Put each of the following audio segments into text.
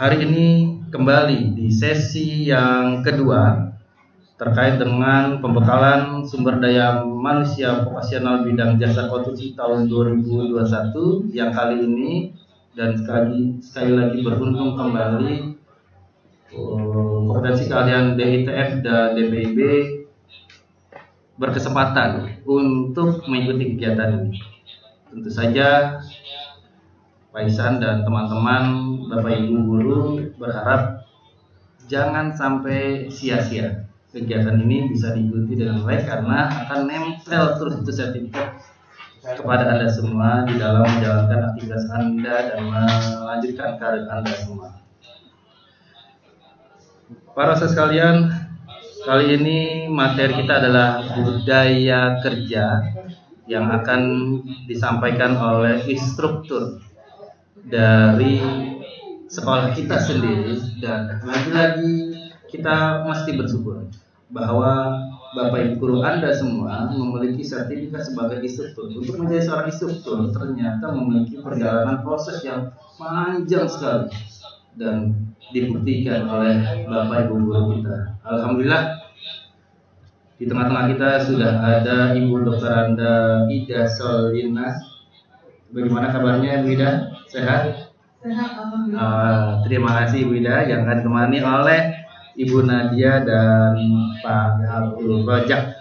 Hari ini kembali di sesi yang kedua terkait dengan pembekalan sumber daya manusia vokasional bidang jasa konstruksi tahun 2021 yang kali ini dan sekali lagi beruntung kembali kompetensi kalian DITF dan DPIB berkesempatan untuk mengikuti kegiatan ini. Tentu saja Pak Ihsan dan teman-teman Bapak Ibu guru berharap jangan sampai sia-sia kegiatan ini bisa diikuti dengan baik karena akan nempel terus itu sertifikat kepada Anda semua di dalam menjalankan aktivitas Anda dan melanjutkan karir Anda semua. Para saudara sekalian, kali ini materi kita adalah budaya kerja yang akan disampaikan oleh instruktur dari sekolah kita sendiri, dan lagi-lagi kita mesti bersyukur bahwa Bapak Ibu guru Anda semua memiliki sertifikat sebagai instruktur. Untuk menjadi seorang instruktur ternyata memiliki perjalanan proses yang panjang sekali dan dibuktikan oleh Bapak Ibu guru kita. Alhamdulillah di tengah-tengah kita sudah ada Ibu Dr. Anda Ida Solina. Bagaimana kabarnya Bu Ida? Sehat? Sehat, alhamdulillah. Terima kasih Bu Ida yang akan ditemani oleh Ibu Nadia dan Pak Abdul Rojak.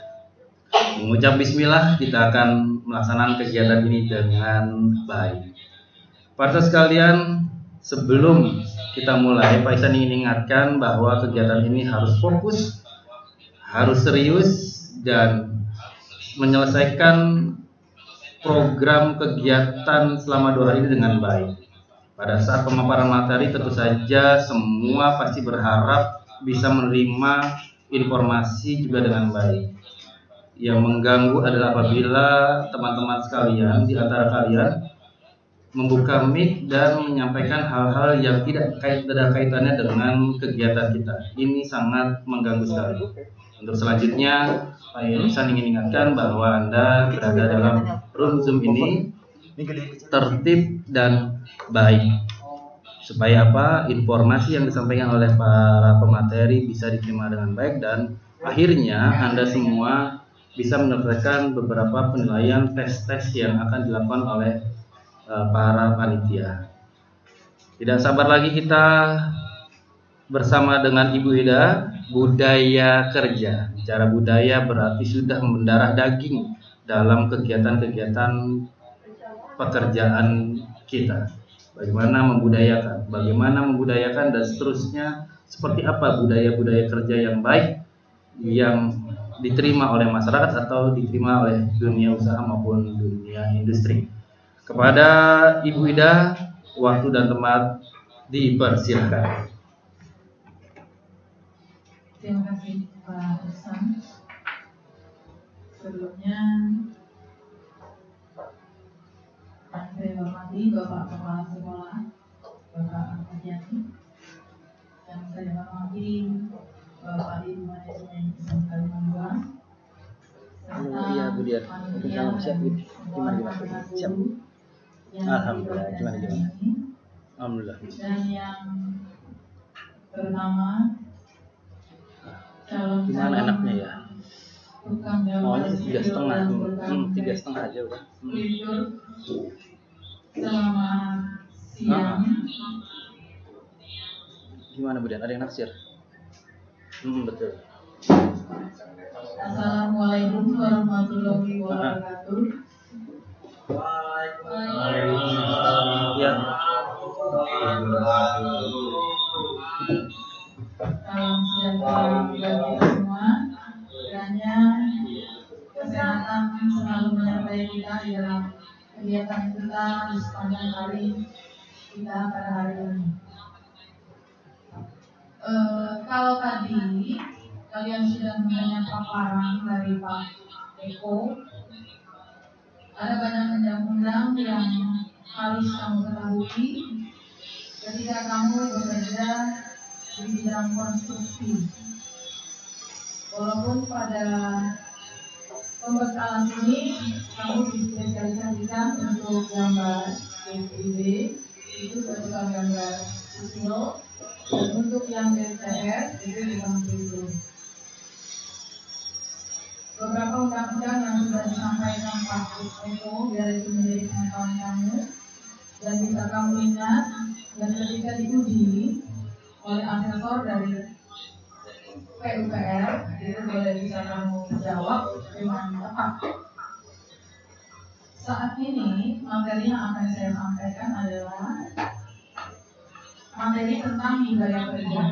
Mengucap bismillah, kita akan melaksanakan kegiatan ini dengan baik. Para sekalian, sebelum kita mulai, Pak Ihsan ingin ingatkan bahwa kegiatan ini harus fokus, harus serius, dan menyelesaikan program kegiatan selama 2 hari ini dengan baik. Pada saat pemaparan materi tentu saja semua pasti berharap bisa menerima informasi juga dengan baik. Yang mengganggu adalah apabila teman-teman sekalian di antara kalian membuka mic dan menyampaikan hal-hal yang tidak ada kaitannya dengan kegiatan kita. Ini sangat mengganggu sekali. Untuk selanjutnya, Pak Ihsan ingin ingatkan bahwa Anda berada dalam room Zoom ini tertib dan baik. Supaya apa? Informasi yang disampaikan oleh para pemateri bisa diterima dengan baik dan akhirnya Anda semua bisa menyelesaikan beberapa penilaian tes-tes yang akan dilakukan oleh para panitia. Tidak sabar lagi kita bersama dengan Ibu Ida, budaya kerja. Bicara budaya berarti sudah mendarah daging dalam kegiatan-kegiatan pekerjaan kita. Bagaimana membudayakan dan seterusnya, seperti apa budaya-budaya kerja yang baik yang diterima oleh masyarakat atau diterima oleh dunia usaha maupun dunia industri. Kepada Ibu Ida, waktu dan tempat dipersilakan. Terima kasih Pak Ihsan. Sebelumnya yang saya hormati Bapak Kepala Sekolah, Bapak Ahmad, yang saya hormati Bapak Ibu Manajemen Kalimantan II, serta panitia dan semua rekan guru yang Alhamdulillah. dan yang pertama calon Enaknya ya? tukang Maunya gambar 3,5 aja udah. Selamat siang. Gimana Bu Dian? Ada yang naksir? Betul. Assalamualaikum warahmatullahi wabarakatuh. Ya. Salam sejahtera bagi kita semua. Kiranya kesehatan selalu menyertai kita di dalam kegiatan kita di sepanjang hari kita pada hari ini. Kalau tadi kalian sudah mendengar paparan dari Pak Eko, ada banyak undang-undang yang harus kamu ketahui ketika kamu bekerja di bidang konstruksi. Walaupun pada pembekalan ini kamu dispesialisasikan untuk gambar 3D, itu berupa gambar sipil, dan untuk yang DPR itu di Bangkitu. Beberapa undang-undang yang sudah disampaikan Pak Eko biar itu menjadi pengetahuan kamu dan bisa kamu ingat, dan ketika diuji oleh asesor dari PUPR itu boleh bisa kamu jawab dengan tepat. Saat ini materi yang akan saya sampaikan adalah materi tentang budaya kerja.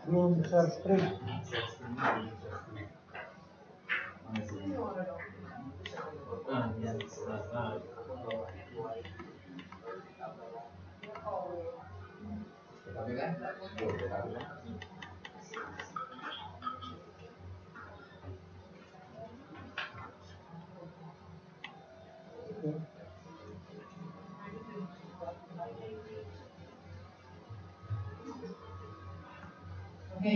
Belum besar strip. Oke.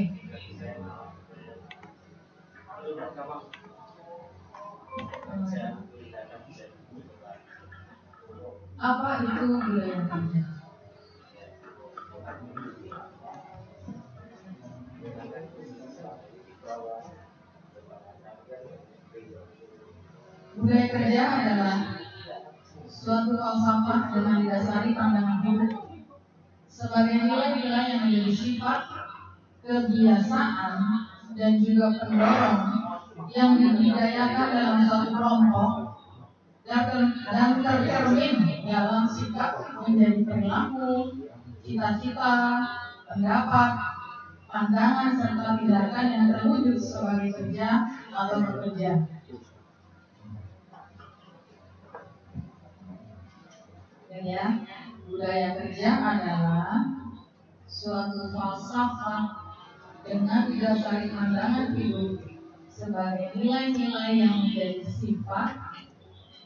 Apa itu budaya kerja? Budaya kerja adalah suatu falsafah dengan didasari pandangan hidup sebagai nilai-nilai yang menjadi sifat, kebiasaan, dan juga pendorong yang dibudidayakan dalam suatu kelompok dan tercermin dalam sikap menjadi perilaku, cita-cita, pendapat, pandangan, serta tindakan yang terwujud sebagai kerja atau bekerja. Ya, budaya kerja adalah suatu falsafah dengan didasari pandangan hidup sebagai nilai-nilai yang menjadi sifat,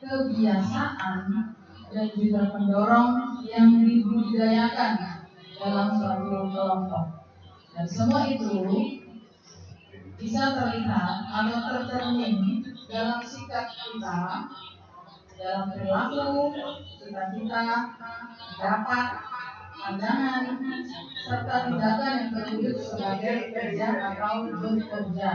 kebiasaan, dan juga pendorong yang dibudidayakan dalam suatu kelompok. Dan semua itu bisa terlihat atau tercermin dalam sikap kita, dalam perilaku, cita-cita, pendapat, pandangan, serta tindakan yang terwujud sebagai kerja atau bekerja.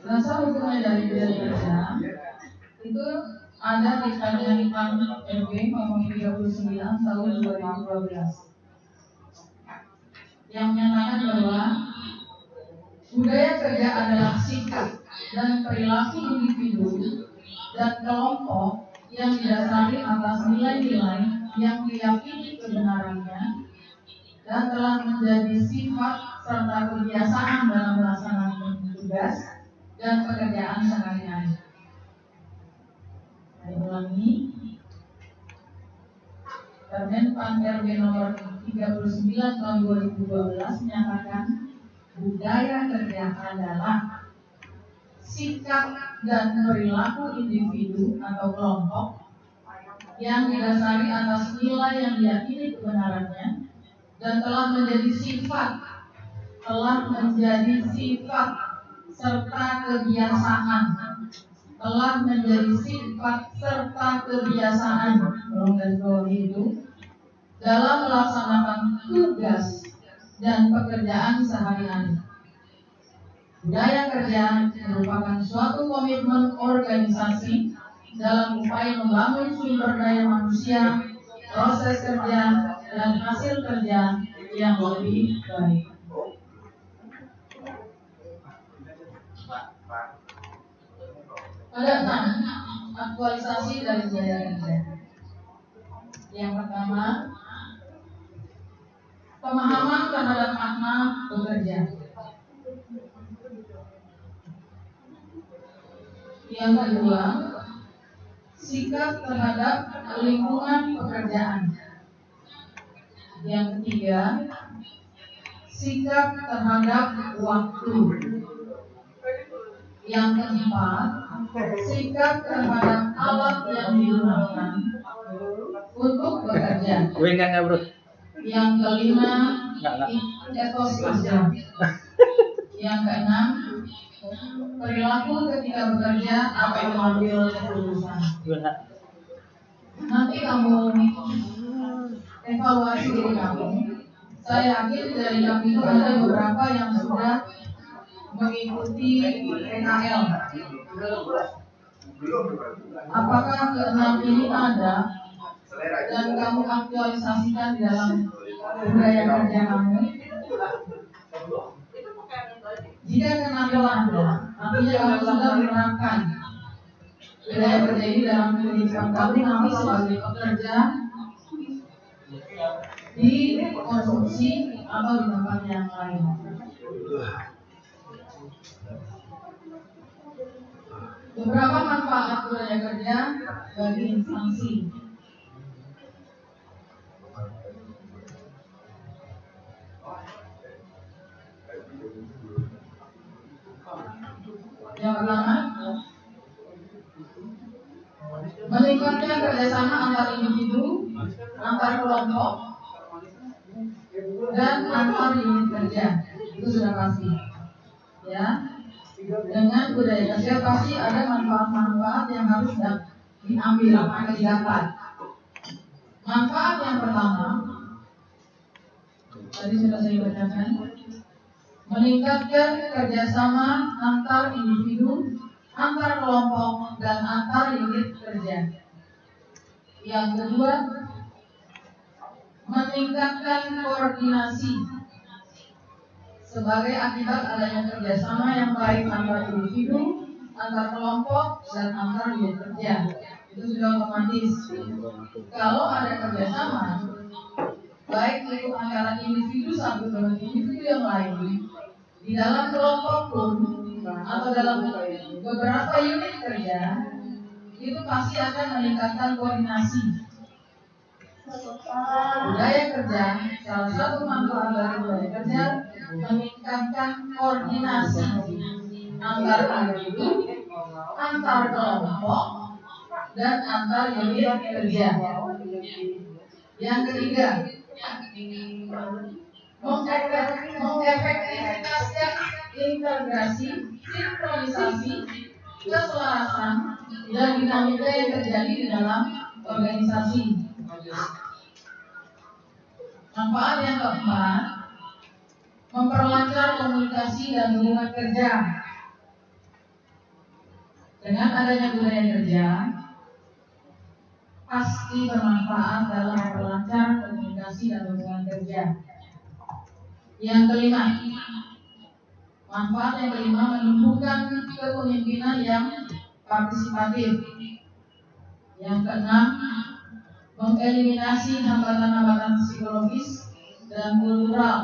Dasar hukumnya dari budaya kerja itu ada di Permenpan RB nomor 39 tahun 2012 yang menyatakan bahwa budaya kerja adalah sikap dan perilaku individu dan kelompok yang didasari atas nilai-nilai yang diyakini kebenarannya dan telah menjadi sifat serta kebiasaan dalam melaksanakan tugas dan pekerjaan sehari-hari. Saya ulangi, Permenpan RB nomor 39 tahun 2012 menyatakan budaya kerja adalah sikap dan perilaku individu atau kelompok yang didasari atas nilai yang diyakini kebenarannya dan telah menjadi sifat serta kebiasaan itu dalam melaksanakan tugas dan pekerjaan sehari-hari. Budaya kerja merupakan suatu komitmen organisasi dalam upaya membangun sumber daya manusia, proses kerja, dan hasil kerja yang lebih baik. Ada 6 aktualisasi dari budaya kerja. Yang pertama, pemahaman terhadap makna bekerja. Yang kedua, sikap terhadap lingkungan pekerjaan. Yang ketiga, sikap terhadap waktu. Yang keempat, sikap terhadap alat yang digunakan untuk bekerja. Bro. Yang kelima, etos kerja. Yang keenam, perilaku ketika bekerja atau mengambil keputusan. Nanti kamu evaluasi diri kamu. Saya yakin dari kamu itu ada beberapa yang sudah mengikuti PKL. Apakah keenam ini ada dan kamu aktualisasikan di dalam budaya kerja kamu? Jika keenam itu ada, artinya kamu sudah menerapkan budaya kerja ini dalam kehidupan kamu nanti sebagai pekerja di konsumsi atau di tempat yang lain. Beberapa manfaat budaya kerja bagi instansi. Yang pertama, meningkatnya kerjasama antar individu, antar kelompok, dan antar unit kerja. Itu sudah pasti. Ya, dengan budaya kerja pasti ada manfaat-manfaat yang harus diambil atau didapat. Manfaat yang pertama, tadi sudah saya bacakan, meningkatkan kerjasama antar individu, antar kelompok, dan antar unit kerja. Yang kedua, meningkatkan koordinasi sebagai akibat adanya kerjasama yang baik antar individu, antar kelompok, dan antar unit kerja. Itu sudah otomatis. Kalau ada kerjasama, baik itu antara individu satu dengan individu yang lain, di dalam kelompok pun atau dalam beberapa unit kerja, itu pasti akan meningkatkan koordinasi. Budaya kerja, salah satu manfaat dari budaya kerja meningkatkan koordinasi antar individu, antar kelompok, dan antar unit kerja. Yang ketiga, mengefektivitaskan integrasi, sinkronisasi, keselarasan, dan dinamika yang terjadi di dalam organisasi. Manfaat yang keempat, memperlancar komunikasi dan hubungan kerja. Dengan adanya budaya kerja, pasti bermanfaat dalam memperlancar komunikasi dan hubungan kerja. Yang kelima, manfaat yang kelima menumbuhkan kepemimpinan yang partisipatif. Yang keenam, mengeliminasi hambatan-hambatan psikologis dan kultural.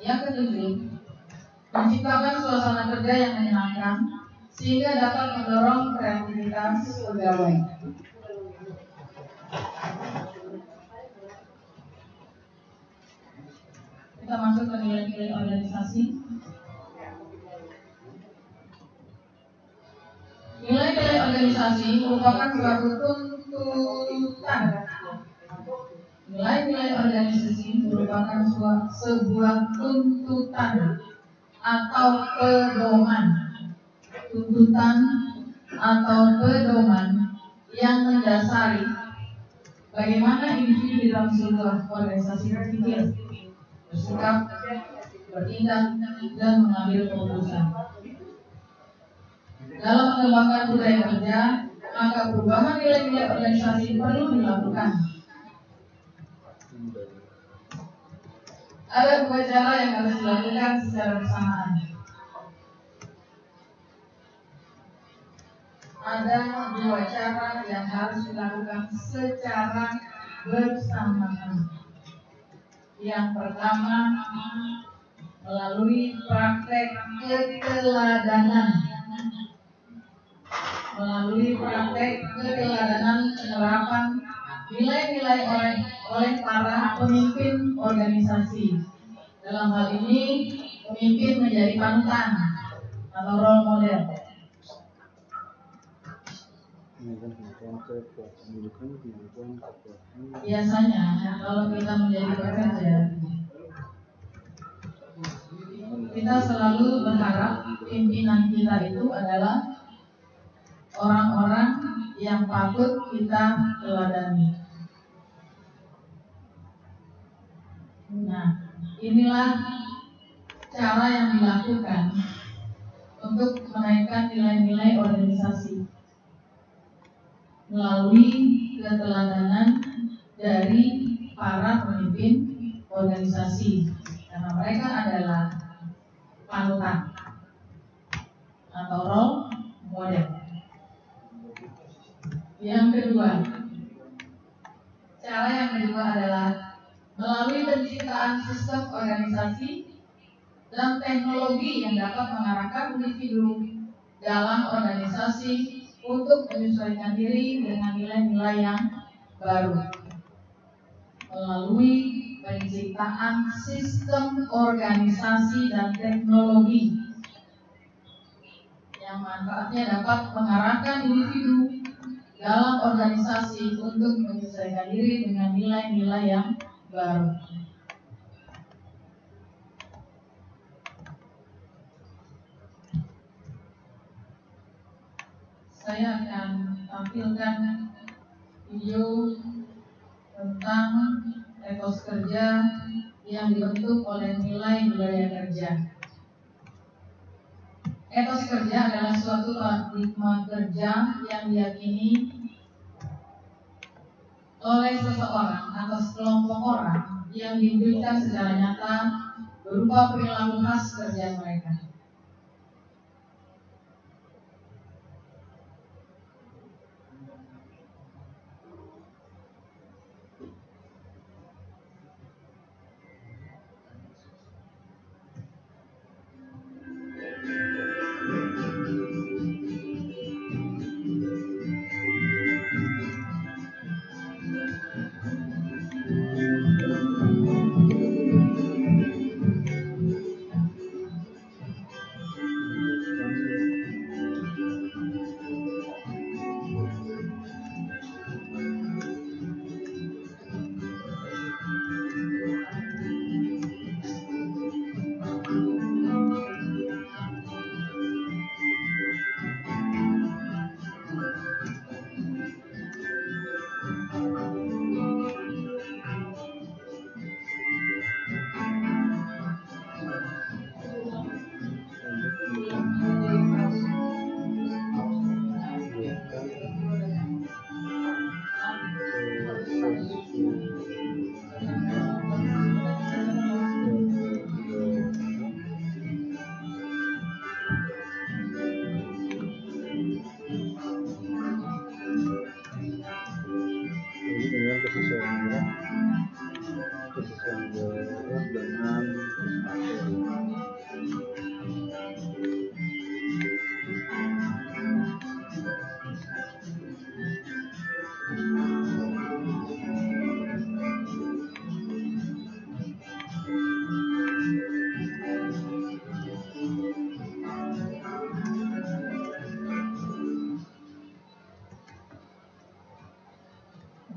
Yang ketujuh, menciptakan suasana kerja yang menyenangkan sehingga dapat mendorong kreativitas pegawai. Kita masuk ke nilai-nilai organisasi. Nilai-nilai organisasi merupakan suatu tuntutan. Nilai-nilai organisasi merupakan sebuah tuntutan atau pedoman. Tuntutan atau pedoman yang mendasari bagaimana individu di dalam sebuah organisasi berpikir, bersikap, bertindak, dan mengambil keputusan. Dalam mengembangkan budaya kerja, maka perubahan nilai-nilai organisasi perlu dilakukan. Ada dua cara yang harus dilakukan secara bersamaan. Ada dua cara yang harus dilakukan secara bersamaan. Yang pertama, melalui praktek keteladanan. Melalui praktek keteladanan penerapan nilai-nilai oleh para pemimpin organisasi. Dalam hal ini, pemimpin menjadi panutan atau role model. Biasanya kalau kita menjadi pekerja, kita selalu berharap pimpinan kita itu adalah orang-orang yang patut kita teladani. Nah, inilah cara yang dilakukan untuk menaikkan nilai-nilai organisasi melalui keteladanan dari para pemimpin organisasi, karena mereka adalah panutan atau role model. Cara yang kedua adalah melalui penciptaan sistem organisasi dan teknologi yang dapat mengarahkan individu dalam organisasi untuk menyesuaikan diri dengan nilai-nilai yang baru. Melalui penciptaan sistem organisasi dan teknologi yang manfaatnya dapat mengarahkan individu dalam organisasi untuk menyesuaikan diri dengan nilai-nilai yang baru. Saya akan tampilkan video tentang etos kerja yang dibentuk oleh nilai budaya kerja. Etos kerja adalah suatu paradigma kerja yang diyakini oleh seseorang atau sekelompok orang yang diberikan secara nyata berupa perilaku khas kerja mereka.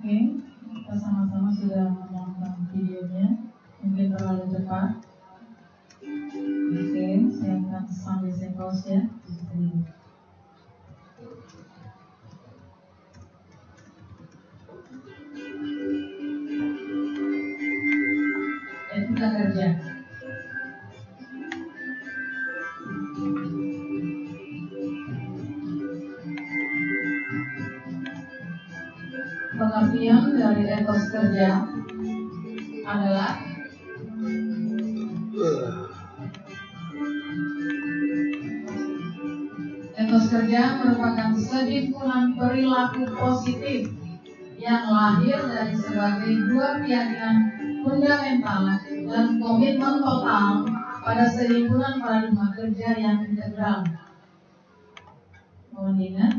Oke, kita sama-sama sudah menonton videonya. Mungkin terlalu cepat. Oke, saya akan sambil pause ya. Etika kerja. pengertian dari etos kerja adalah etos kerja merupakan sehimpunan perilaku positif yang lahir dari sebagai dua keyakinan fundamental dan komitmen total pada sehimpunan paradigma kerja yang integral. Mohon ingat,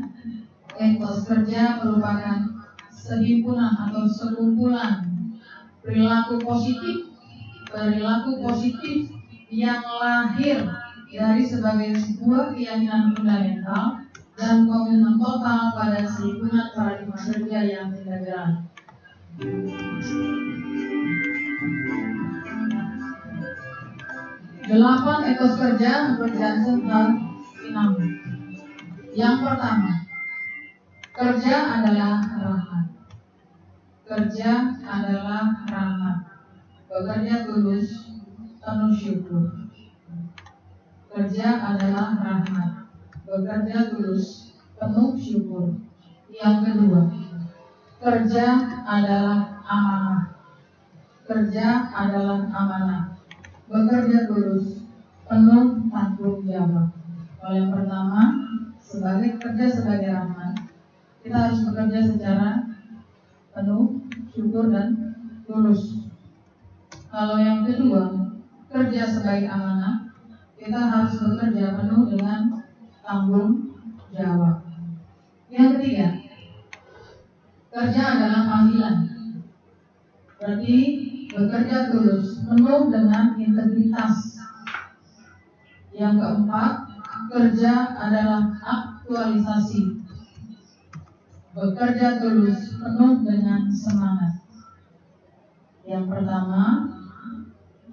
etos kerja merupakan sehimpunan atau sekumpulan perilaku positif yang lahir dari sebagai sebuah keyakinan fundamental dan komitmen total pada sehimpunan paradigma kerja yang integral. Delapan etos kerja berjantung hal 6. Yang pertama, kerja adalah rahmat. Kerja adalah rahmat. Bekerja tulus, penuh syukur. Kerja adalah rahmat. Bekerja tulus, penuh syukur. Yang kedua, kerja adalah amanah. Kerja adalah amanah. Bekerja tulus, penuh tanggung jawab. Kalau yang pertama, sebagai kerja sebagai rahmat, kita harus bekerja secara penuh syukur dan tulus. Kalau yang kedua, kerja sebagai amanah, kita harus bekerja penuh dengan tanggung jawab. Yang ketiga, kerja adalah panggilan. Berarti bekerja tulus, penuh dengan integritas. Yang keempat, kerja adalah aktualisasi. Bekerja tulus, penuh dengan semangat. Yang pertama,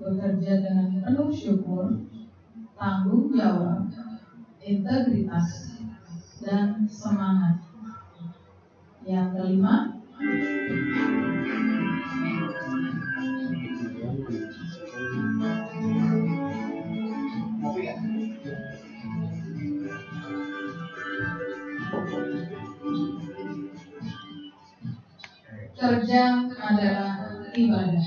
bekerja dengan penuh syukur, tanggung jawab, integritas, dan semangat. Yang kelima, kerja adalah ibadah.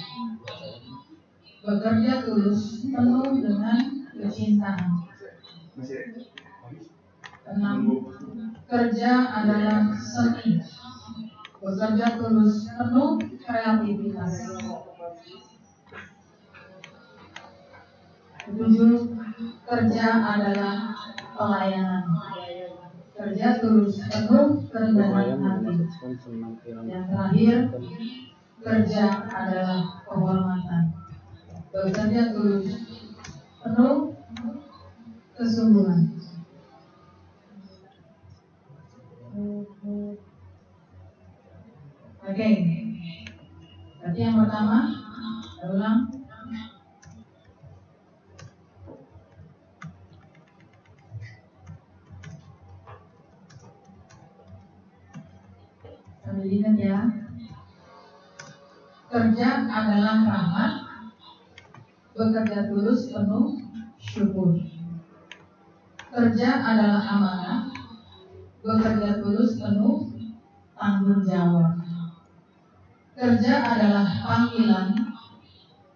Bekerja tulus, penuh dengan kecintaan. 6. Kerja adalah seni. Bekerja tulus, penuh kreativitas. 7. Kerja adalah pelayanan. Kerja tulus, penuh kerendahan hati. Yang terakhir, kerja adalah kehormatan. Bekerja tulus, penuh kesungguhan. Oke. Berarti yang pertama, saya ulang. Sambil ingat ya. Kerja adalah rahmat. Bekerja tulus, penuh syukur. Kerja adalah amanah. Bekerja tulus, penuh tanggung jawab. Kerja adalah panggilan.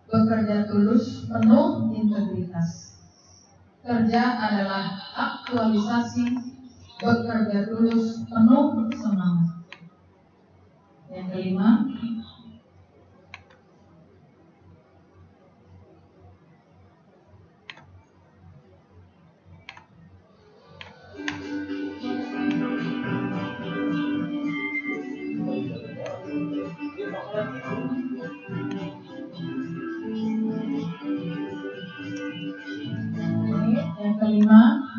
Bekerja tulus, penuh integritas. Kerja adalah aktualisasi. Bekerja tulus, penuh semangat. Yang kelima,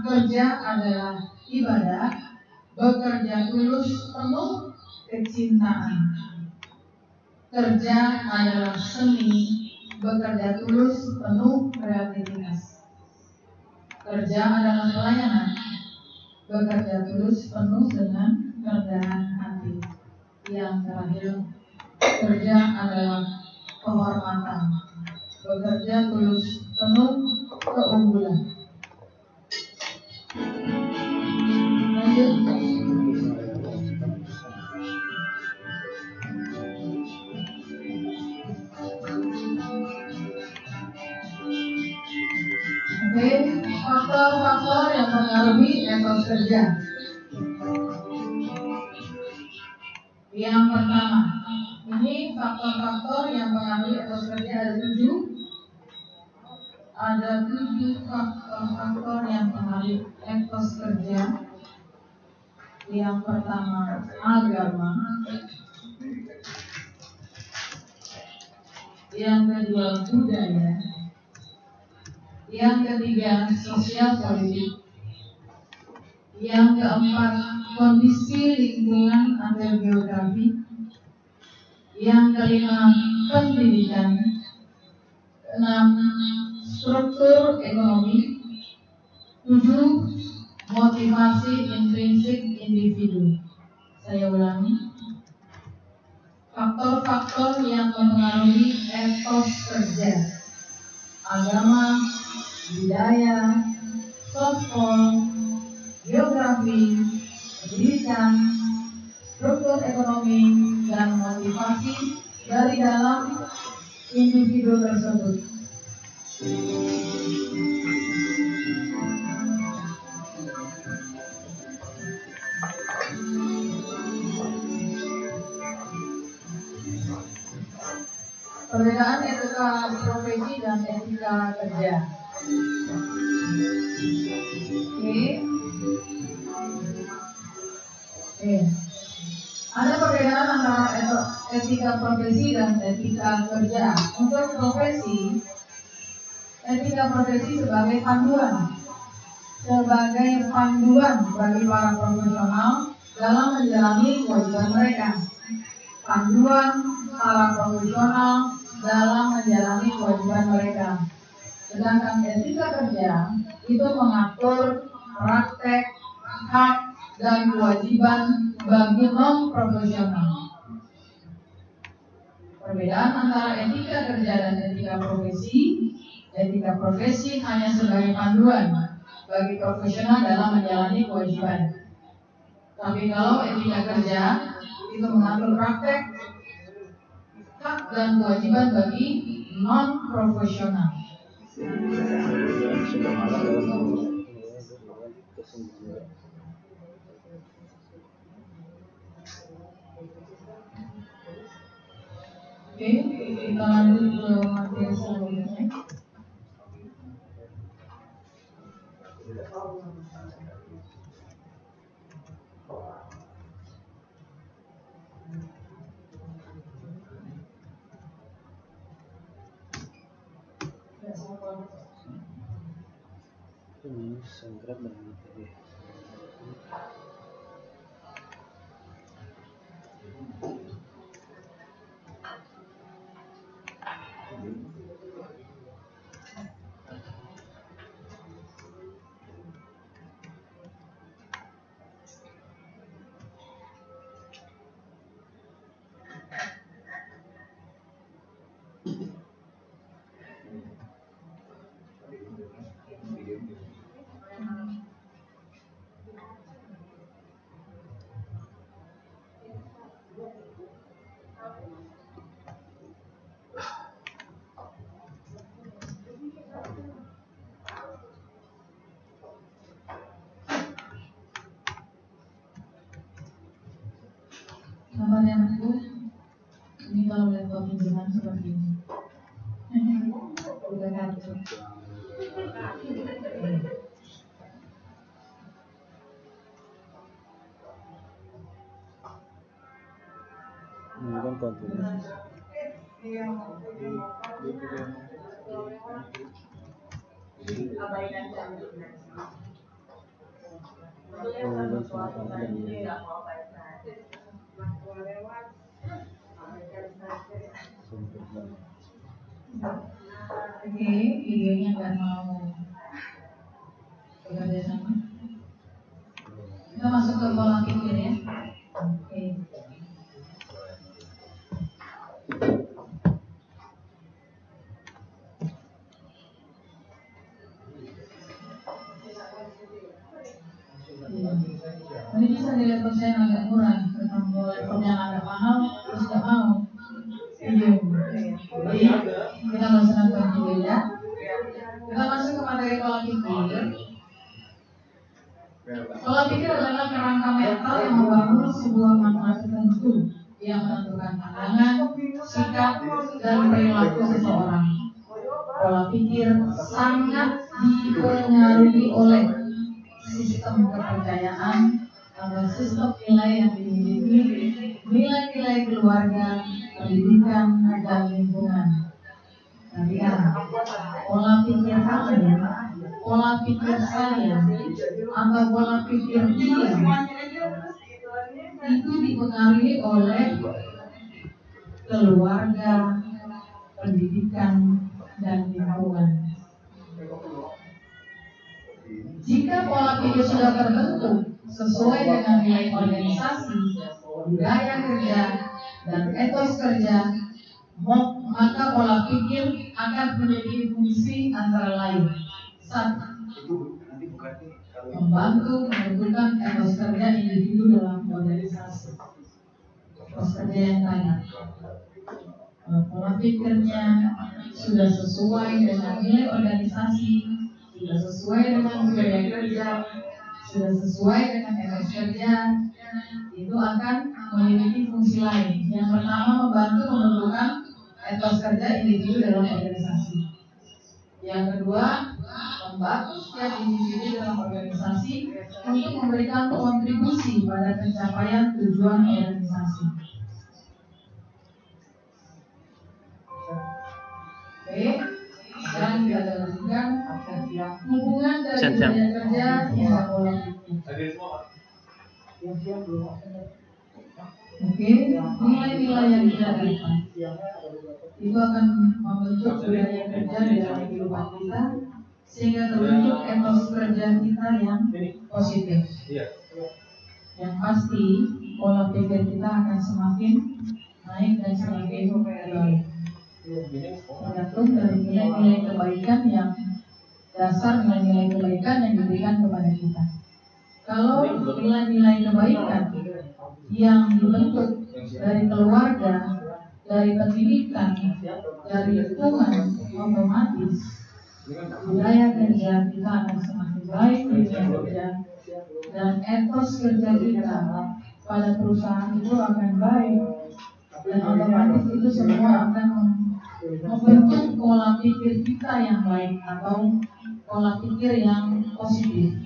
kerja adalah ibadah. Bekerja tulus, penuh kecintaan. Kerja adalah seni. Bekerja tulus, penuh kreativitas. Kerja adalah pelayanan. Bekerja tulus, penuh dengan kerendahan hati. Yang terakhir, kerja adalah kehormatan. Bekerja tulus, penuh keunggulan. Lanjut. faktor-faktor yang mempengaruhi etos kerja. Yang pertama, ini faktor-faktor yang mempengaruhi etos kerja ada 7. Ada 7 faktor-faktor yang mempengaruhi etos kerja. Yang pertama, agama. Yang kedua, budaya. Yang ketiga, sosial politik. Yang keempat, kondisi lingkungan atau geografi. Yang kelima, pendidikan. 6, struktur ekonomi. 7, motivasi intrinsik individu. Saya ulangi. Faktor-faktor yang mempengaruhi etos kerja. Agama, budaya, sosial, geografi, pendidikan, struktur ekonomi, dan motivasi dari dalam individu tersebut. Perbedaan etika profesi dan etika kerja. Oke. Ada perbedaan antara etika profesi dan etika kerja. Untuk profesi, etika profesi sebagai panduan bagi para profesional dalam menjalani kewajiban mereka. Panduan para profesional dalam menjalani kewajiban mereka. Sedangkan etika kerja itu mengatur praktek, hak, dan kewajiban bagi non-profesional. Perbedaan antara etika kerja dan etika profesi hanya sebagai panduan bagi profesional dalam menjalani kewajiban. Tapi kalau etika kerja itu mengatur praktek, hak, dan kewajiban bagi non-profesional. Oke, kita lanjut ke materi selanjutnya. Ini sangkrat dan materi. Sahabat yang aku, ini kalau laptop pinjaman seperti ini. Udah kartu. Ini kan kontribusi. Oke, videonya nggak mau bekerja sama. Kita masuk ke pola pikir ya. Oke. Tadi bisa dilihat persen agak murah, ketemu laptopnya agak mahal, terus nggak mau video. Jadi kita nggak usah nonton juga ya. Kita masuk ke materi pola pikir. Pola pikir adalah kerangka mental yang membangun sebuah makna tertentu yang menentukan pandangan, sikap, dan perilaku seseorang. Pola pikir sangat dipengaruhi oleh sistem kepercayaan atau sistem nilai yang dimiliki, nilai-nilai keluarga, pendidikan, dan lingkungan. Kalian, pola pikir kalian, pola pikir saya, atau pola pikir dia itu dipengaruhi oleh keluarga, pendidikan, dan lingkungan. Jika pola pikir sudah terbentuk sesuai dengan nilai organisasi, budaya kerja, dan etos kerja, maka pola pikir akan memiliki fungsi antara lain. 1. Membantu menentukan etos kerja individu dalam organisasi. Etos kerja yang tanya, pola pikirnya sudah sesuai dengan nilai organisasi, sudah sesuai dengan budaya kerja, sudah sesuai dengan etos kerja, itu akan memiliki fungsi lain. Yang pertama, membantu menentukan etos kerja individu dalam organisasi. Yang kedua, membantu setiap individu dalam organisasi untuk memberikan kontribusi pada pencapaian tujuan organisasi. Oke, dan kita lanjutkan hubungan dari budaya kerja hingga pola pikir. Oke, nilai-nilai yang kita dapat itu akan membentuk budaya kerja di dalam kehidupan kita sehingga terbentuk etos kerja kita yang positif. Yang pasti pola pikir kita akan semakin naik dan semakin baik. Tergantung dari nilai-nilai kebaikan yang dasar nilai-nilai kebaikan yang diberikan kepada kita. Kalau nilai-nilai kebaikan yang dibentuk dari keluarga, dari pendidikan, dari lingkungan, otomatis budaya kerja kita akan semakin baik di dunia kerja dan etos kerja kita pada perusahaan itu akan baik dan otomatis itu semua akan membentuk pola pikir kita yang baik atau pola pikir yang positif.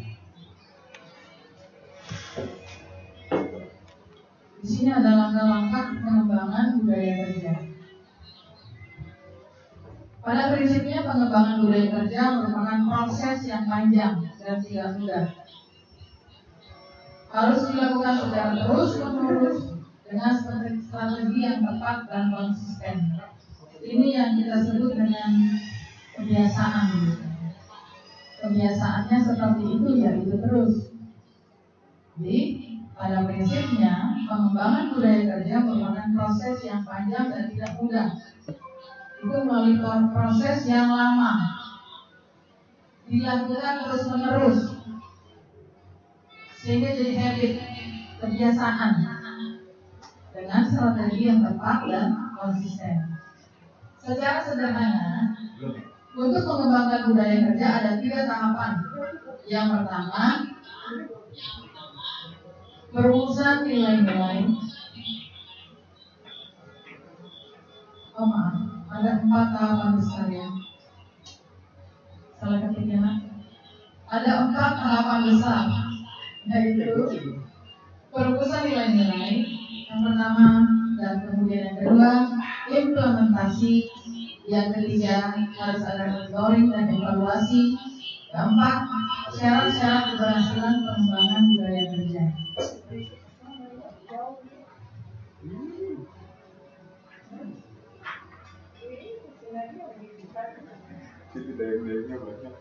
Di sini ada langkah-langkah pengembangan budaya kerja. Pada prinsipnya pengembangan budaya kerja merupakan proses yang panjang dan tidak mudah. Harus dilakukan secara terus-menerus dengan strategi yang tepat dan konsisten. Ini yang kita sebut dengan kebiasaan. Kebiasaannya seperti itu ya itu terus. Jadi pada prinsipnya pengembangan budaya kerja merupakan proses yang panjang dan tidak mudah. Itu melalui proses yang lama, dilakukan terus-menerus sehingga jadi habit, kebiasaan dengan strategi yang tepat dan konsisten. Secara sederhana, untuk mengembangkan budaya kerja ada 3 tahapan. Yang pertama, perumusan nilai-nilai. Oh maaf, ada 4 tahapan besar ya. Salah ketiknya. Ada 4 tahapan besar, yaitu perumusan nilai-nilai. Yang pertama dan kemudian yang kedua, implementasi. Yang ketiga, harus ada monitoring dan evaluasi. Keempat, syarat-syarat keberhasilan pengembangan budaya kerja. Itu dayang-dayangnya banyak.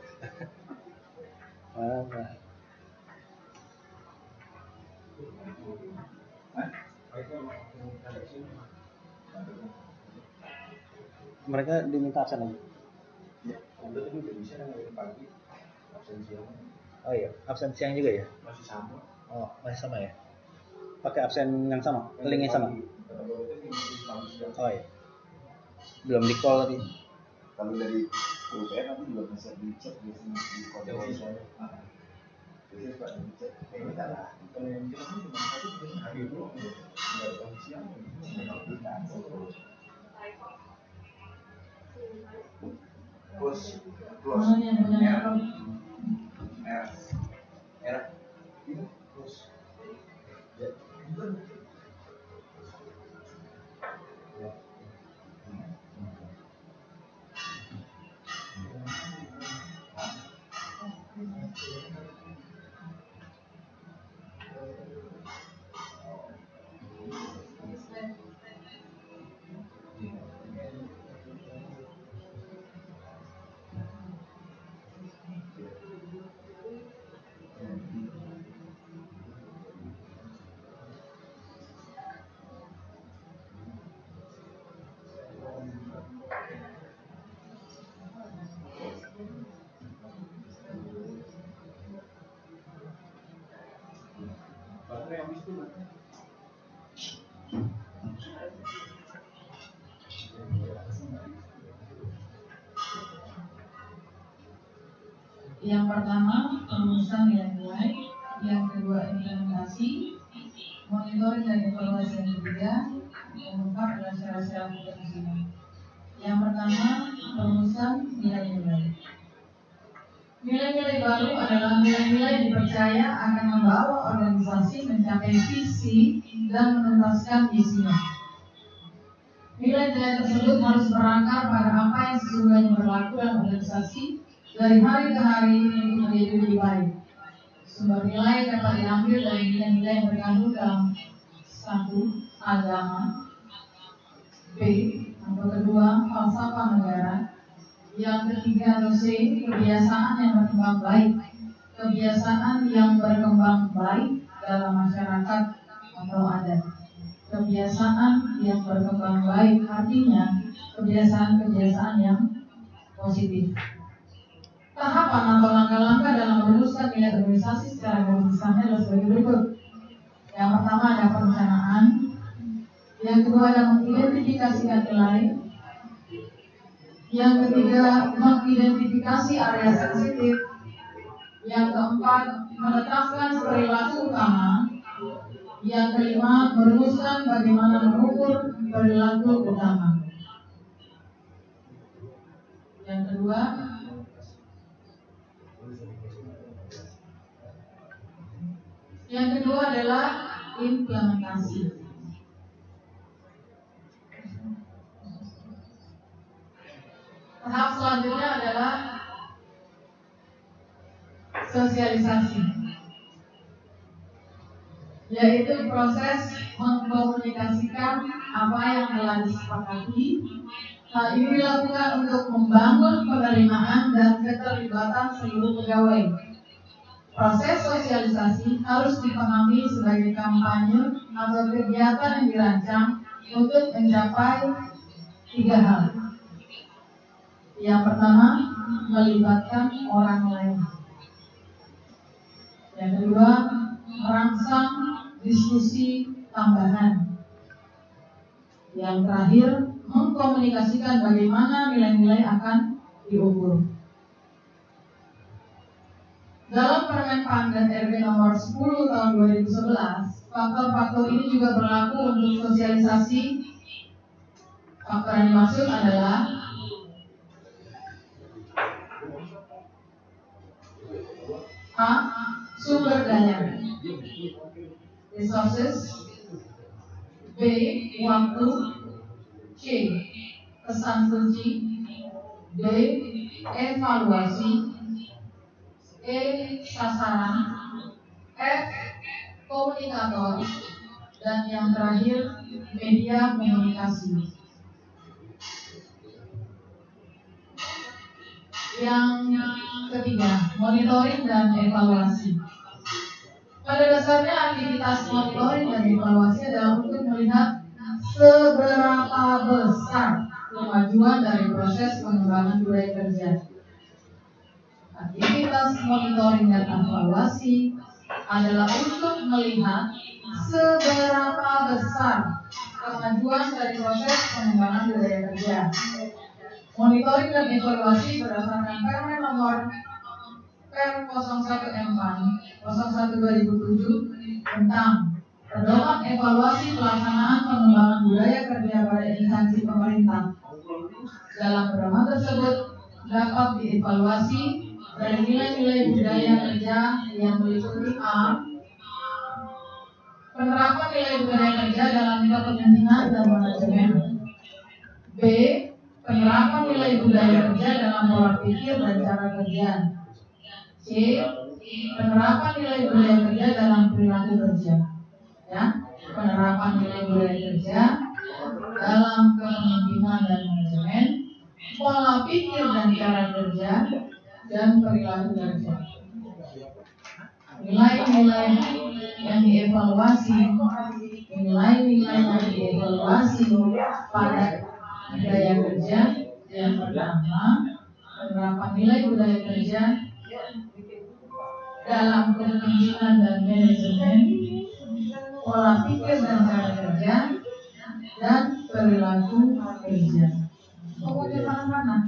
Mereka diminta absen lagi. Ya, untuk ini udah bisa kan dari pagi absen siang. Oh iya, absen siang juga ya? Masih sama. Oh, masih sama ya? Pakai absen yang sama, linknya sama. Oh iya. Belum di call tadi. Kalau dari UPN nanti juga bisa dicek biasanya di kode. Ini kan kalau yang kita cuma satu hari itu nggak tahu siang Mana yang punya merah itu terus yang pertama perumusan nilai-nilai, yang kedua implementasi, monitoring dan evaluasi yang ketiga, yang keempat adalah syarat-syarat keputusan. Yang pertama perumusan nilai-nilai. Nilai-nilai baru adalah nilai-nilai yang dipercaya akan membawa organisasi mencapai visi dan menuntaskan misinya. Nilai-nilai tersebut harus berangkat pada apa yang sesungguhnya berlaku dalam organisasi dari hari ke hari untuk menjadi lebih baik. Sumber nilai dapat diambil dari nilai-nilai yang terkandung dalam 1. Agama, B. Atau kedua, falsafah negara, yang ketiga atau C. Kebiasaan yang berkembang baik, kebiasaan yang berkembang baik dalam masyarakat atau adat. Kebiasaan yang berkembang baik artinya kebiasaan-kebiasaan yang positif. Tahapan atau langkah-langkah dalam merumuskan nilai organisasi secara garis besarnya adalah sebagai berikut. Yang pertama ada perencanaan, yang kedua ada mengidentifikasikan nilai, yang ketiga mengidentifikasi area sensitif, yang keempat menetapkan perilaku utama, yang kelima merumuskan bagaimana mengukur perilaku utama. Yang kedua adalah implementasi. Tahap selanjutnya adalah sosialisasi, yaitu proses mengkomunikasikan apa yang telah disepakati. Hal ini dilakukan untuk membangun penerimaan dan keterlibatan seluruh pegawai. Proses sosialisasi harus dipahami sebagai kampanye atau kegiatan yang dirancang untuk mencapai 3 hal. Yang pertama, melibatkan orang lain. Yang kedua, merangsang diskusi tambahan. Yang terakhir, mengkomunikasikan bagaimana nilai-nilai akan diukur. Dalam Permen PAN dan RB nomor 10 tahun 2011, faktor-faktor ini juga berlaku untuk sosialisasi. Faktor yang dimaksud adalah A. Sumber daya, resources. B. Waktu. C. Pesan kunci. D. Evaluasi. E. Sasaran. F. Komunikator. Dan yang terakhir, media komunikasi. Yang ketiga, monitoring dan evaluasi. Pada dasarnya aktivitas monitoring dan evaluasi adalah untuk melihat seberapa besar kemajuan dari proses pengembangan budaya kerja. Aktivitas monitoring dan evaluasi adalah untuk melihat seberapa besar kemajuan dari proses pengembangan budaya kerja. Monitoring dan evaluasi berdasarkan Permen nomor Per 01 M 1/2007 tentang pedoman evaluasi pelaksanaan pengembangan budaya kerja pada instansi pemerintah. Dalam pedoman tersebut dapat dievaluasi dari nilai-nilai budaya kerja yang meliputi A. Penerapan nilai budaya kerja dalam kepemimpinan dan manajemen. B. Penerapan nilai budaya kerja dalam pola pikir dan cara kerja. C. Penerapan nilai budaya kerja dalam perilaku kerja. Ya, penerapan nilai budaya kerja dalam kepemimpinan dan manajemen, pola pikir dan cara kerja, dan perilaku kerja. Nilai-nilai yang dievaluasi pada budaya kerja yang pertama, penerapan nilai budaya kerja dalam kepemimpinan dan manajemen, pola pikir dan cara kerja, dan perilaku kerja. Pokoknya mana-mana.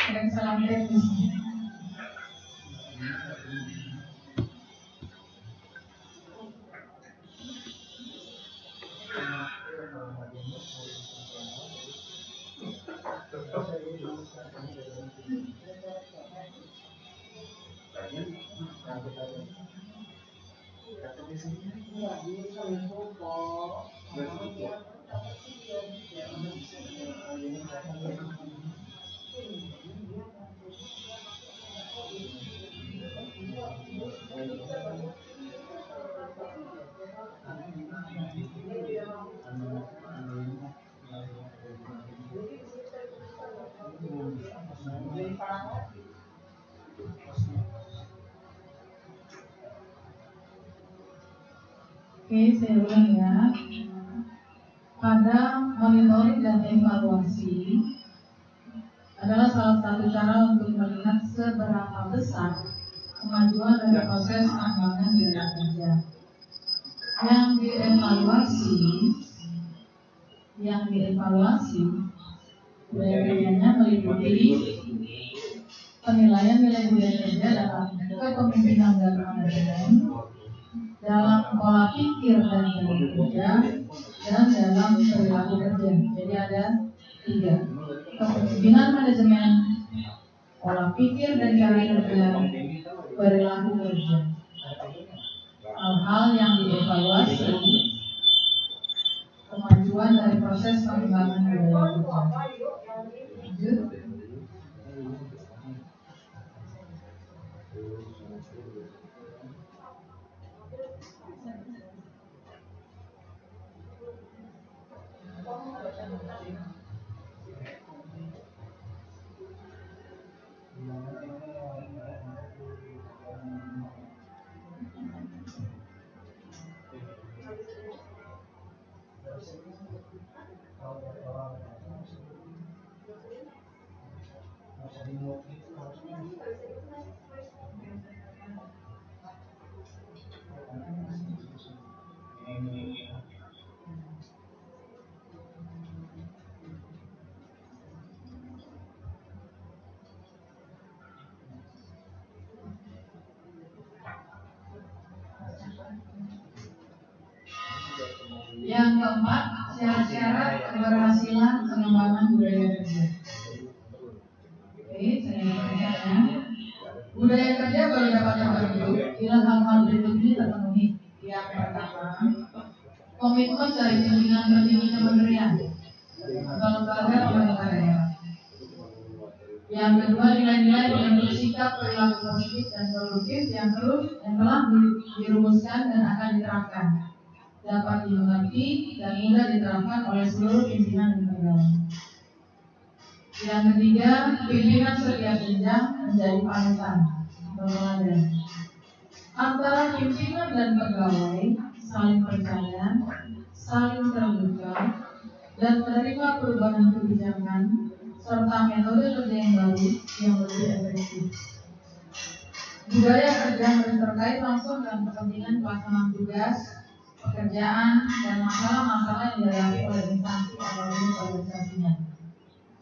Ada kesalahan teknis. Oke, saya ulang ya. Pada monitoring dan evaluasi adalah salah satu cara untuk melihat seberapa besar kemajuan dari proses pengembangan budaya kerja. Yang dievaluasi budaya kerjanya meliputi penilaian nilai budaya kerja dalam kepemimpinan dan manajemen, dalam pola pikir dan cara kerja, dan dalam perilaku kerja. Jadi ada 3: kepemimpinan, manajemen, pola pikir dan cara kerja, perilaku kerja. Hal-hal yang dievaluasi kemajuan dari proses pengembangan budaya kerja. Lanjut. Yang keempat, syarat-syarat keberhasilan pengembangan budaya kerja. Oke, saya bacakan ya. Budaya kerja baru dapat terbentuk bila hal-hal berikut ini terpenuhi. Yang pertama, komitmen dari pimpinan tertinggi kementerian atau lembaga pemerintah daerah. Yang kedua, nilai-nilai bentuk sikap perilaku positif dan produktif yang telah dirumuskan dan akan diterapkan, dapat dimengerti dan mudah diterapkan oleh seluruh pimpinan dan pegawai. Yang ketiga, pimpinan setiap jenjang menjadi panutan atau teladan. Antara pimpinan dan pegawai saling percaya, saling terbuka, dan menerima perubahan kebijakan serta metode kerja yang baru yang lebih efektif. Budaya kerja harus terkait langsung dengan kepentingan pelaksanaan tugas, pekerjaan, dan masalah-masalah yang dihadapi oleh instansi atau unit organisasinya.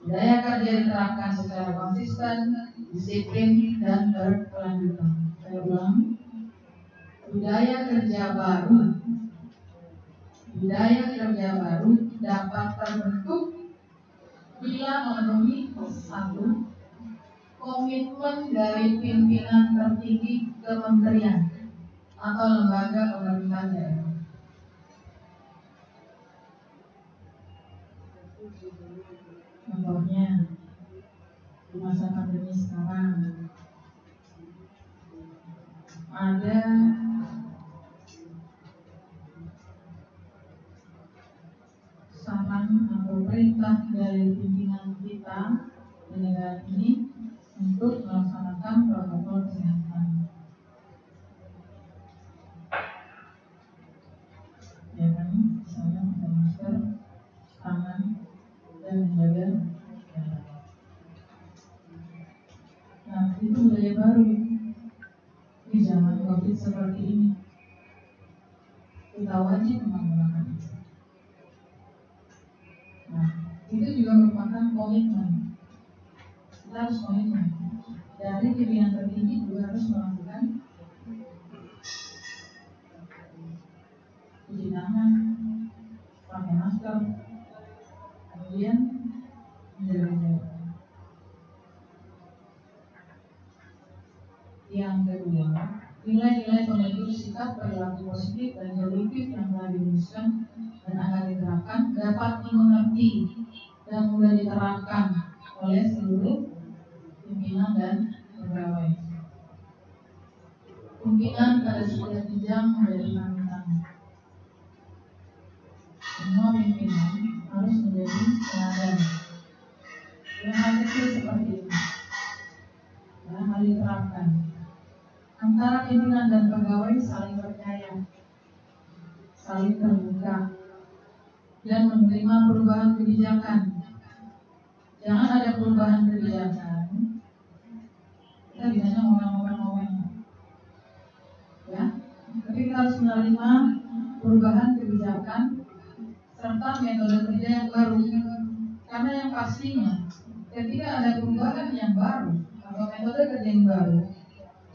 Budaya kerja diterapkan secara konsisten, disiplin, dan berkelanjutan. Saya ulang, budaya kerja baru dapat terbentuk bila memenuhi satu, komitmen dari pimpinan tertinggi kementerian atau lembaga pemerintahan daerah. Contohnya di masa pandemi sekarang ada saran atau perintah dari pimpinan kita di negara ini untuk melaksanakan protokol kesehatan. Ya kan, misalnya pakai masker, tangan, dan menjaga jarak. Nah, itu budaya baru di zaman COVID seperti ini. Kita wajib menggunakan itu. Nah, itu juga merupakan komitmen. Kita harus komitmen. Dari pimpinan tertinggi juga harus melakukan cuci tangan, pakai masker, kemudian menjaga jarak. Yang kedua, nilai-nilai pembentuk sikap perilaku positif dan produktif yang telah dirumuskan dan akan diterapkan dapat dimengerti dan mudah diterapkan oleh seluruh pimpinan dan pegawai. Pimpinan pada setiap jenjang menjadi panutan. Semua pimpinan harus menjadi teladan. Hal kecil seperti ini, hal diterapkan. Antara pimpinan dan pegawai saling percaya, saling terbuka, dan menerima perubahan kebijakan. Jangan ada perubahan kebijakan, kita biasanya ngomong-ngomong, ya. Tapi kita harus menerima perubahan kebijakan serta metode kerja yang baru. Karena yang pastinya, ketika ada perubahan yang baru atau metode kerja yang baru,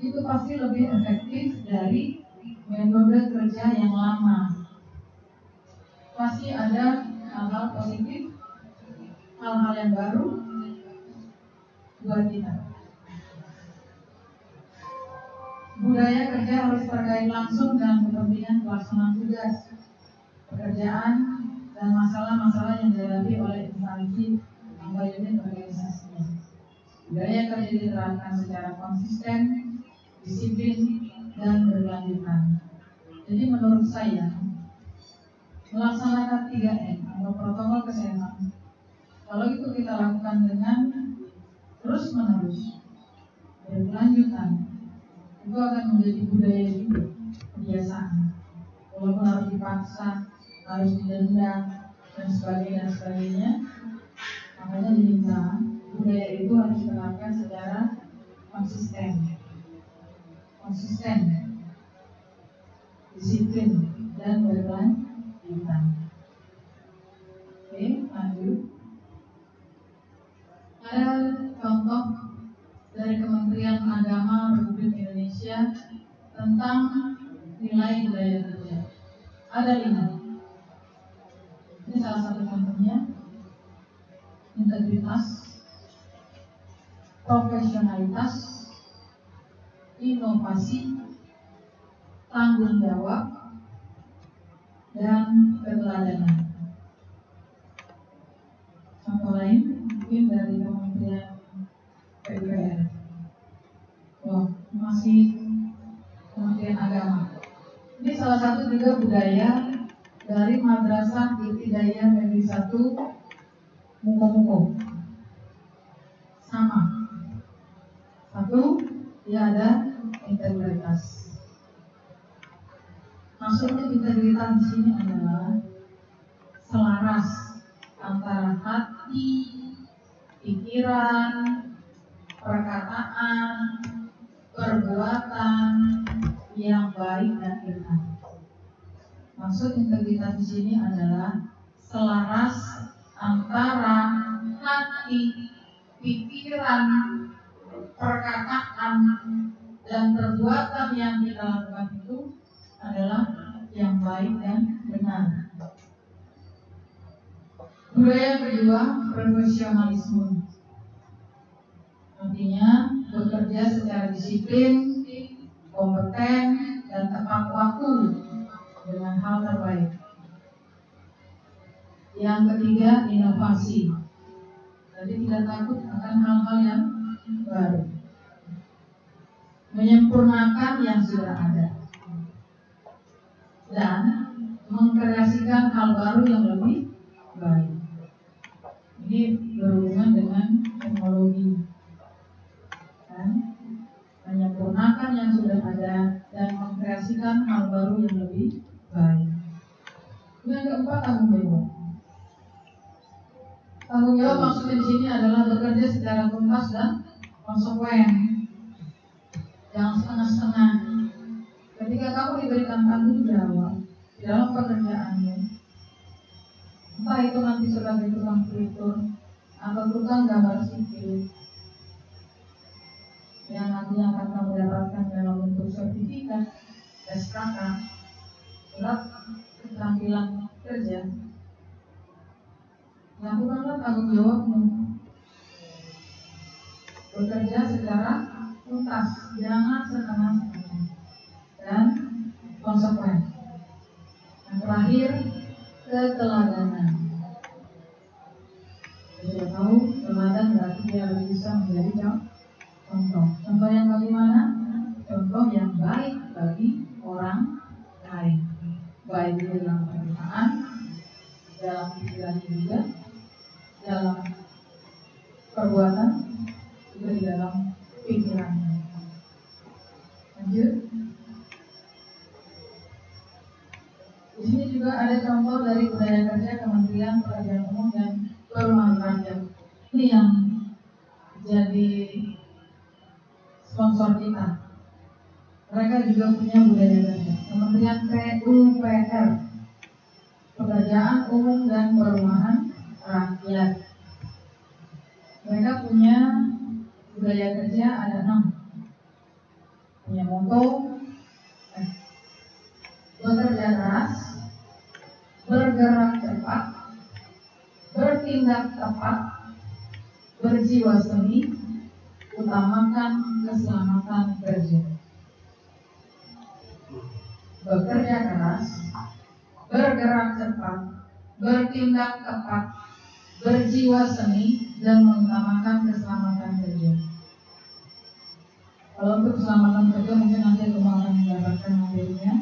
itu pasti lebih efektif dari metode kerja yang lama. Pasti ada hal-hal positif, hal-hal yang baru buat kita. Budaya kerja harus terkait langsung dengan kepentingan pelaksanaan tugas, pekerjaan, dan masalah-masalah yang dihadapi oleh instansi atau unit organisasinya. Budaya kerja diterapkan secara konsisten, disiplin, dan berkelanjutan. Jadi menurut saya, melaksanakan 3M atau protokol kesehatan, kalau itu kita lakukan dengan terus-menerus, berkelanjutan, itu akan menjadi budaya juga, kebiasaan. Walaupun harus dipaksa, harus didenda, dan sebagainya, makanya diminta budaya itu harus diterapkan secara konsisten, disiplin, dan berkelanjutan. Oke, lanjut. Ada contoh dari Kementerian Agama Republik Indonesia tentang nilai budaya kerja. Ada 5. Ini salah satu contohnya: integritas, profesionalitas, inovasi, tanggung jawab, dan keteladanan. Contoh lain mungkin dari Kementerian PUPR. Masih Kementerian Agama. Ini salah satu juga budaya dari Madrasah Ibtidaiyah Negeri 1 Muko-Muko. Sama. Satu, dia ada integritas. Maksudnya integritas di sini adalah selaras antara hati, pikiran, perkataan, perbuatan yang baik dan benar. Maksud integritas di sini adalah selaras antara hati, pikiran, perkataan, dan perbuatan yang kita lakukan itu adalah yang baik dan benar. Budaya kedua, profesionalisme. Artinya bekerja secara disiplin, kompeten, dan tepat waktu dengan hal terbaik. Yang ketiga, inovasi. Jadi tidak takut akan hal-hal yang baru. Menyempurnakan yang sudah ada. Dan mengkreasikan hal baru yang lebih baik. Ini berhubungan dengan teknologi. Menyempurnakan yang sudah ada dan mengkreasikan hal baru yang lebih baik. Yang keempat, tanggung jawab. Tanggung jawab maksudnya di sini adalah bekerja secara tuntas dan konsekuen, jangan setengah-setengah. Ketika kamu diberikan tanggung jawab dalam pekerjaanmu, entah itu nanti sebagai tukang pelipur atau tukang gambar sipil, yang nantinya akan kamu dapatkan dalam bentuk sertifikat, SKK, surat keterampilan kerja. Lakukanlah tanggung jawabmu. Bekerja secara tuntas, jangan setengah-setengah, dan konsekuen. Yang terakhir, keteladanan. Sudah tahu, teladan berarti dia harus bisa menjadi contoh. Contoh yang bagaimana? Contoh yang baik bagi orang lain. Baik di dalam perkataan, dalam pikiran juga, dalam perbuatan, juga di dalam pikiran. Lanjut. Di sini juga ada contoh dari budaya kerja Kementerian Pekerjaan Umum dan Perumahan Rakyat. Ini yang jadi sponsor kita. Mereka juga punya budaya kerja. Kementerian PUPR, Pekerjaan Umum dan Perumahan Rakyat. Mereka punya budaya kerja ada 6. Punya moto, bekerja keras, bergerak cepat, bertindak tepat, berjiwa seni, utamakan keselamatan kerja. Bekerja keras, bergerak cepat, bertindak tepat, berjiwa seni, dan mengutamakan keselamatan kerja. Kalau untuk keselamatan kerja mungkin nanti aku akan mendapatkan materinya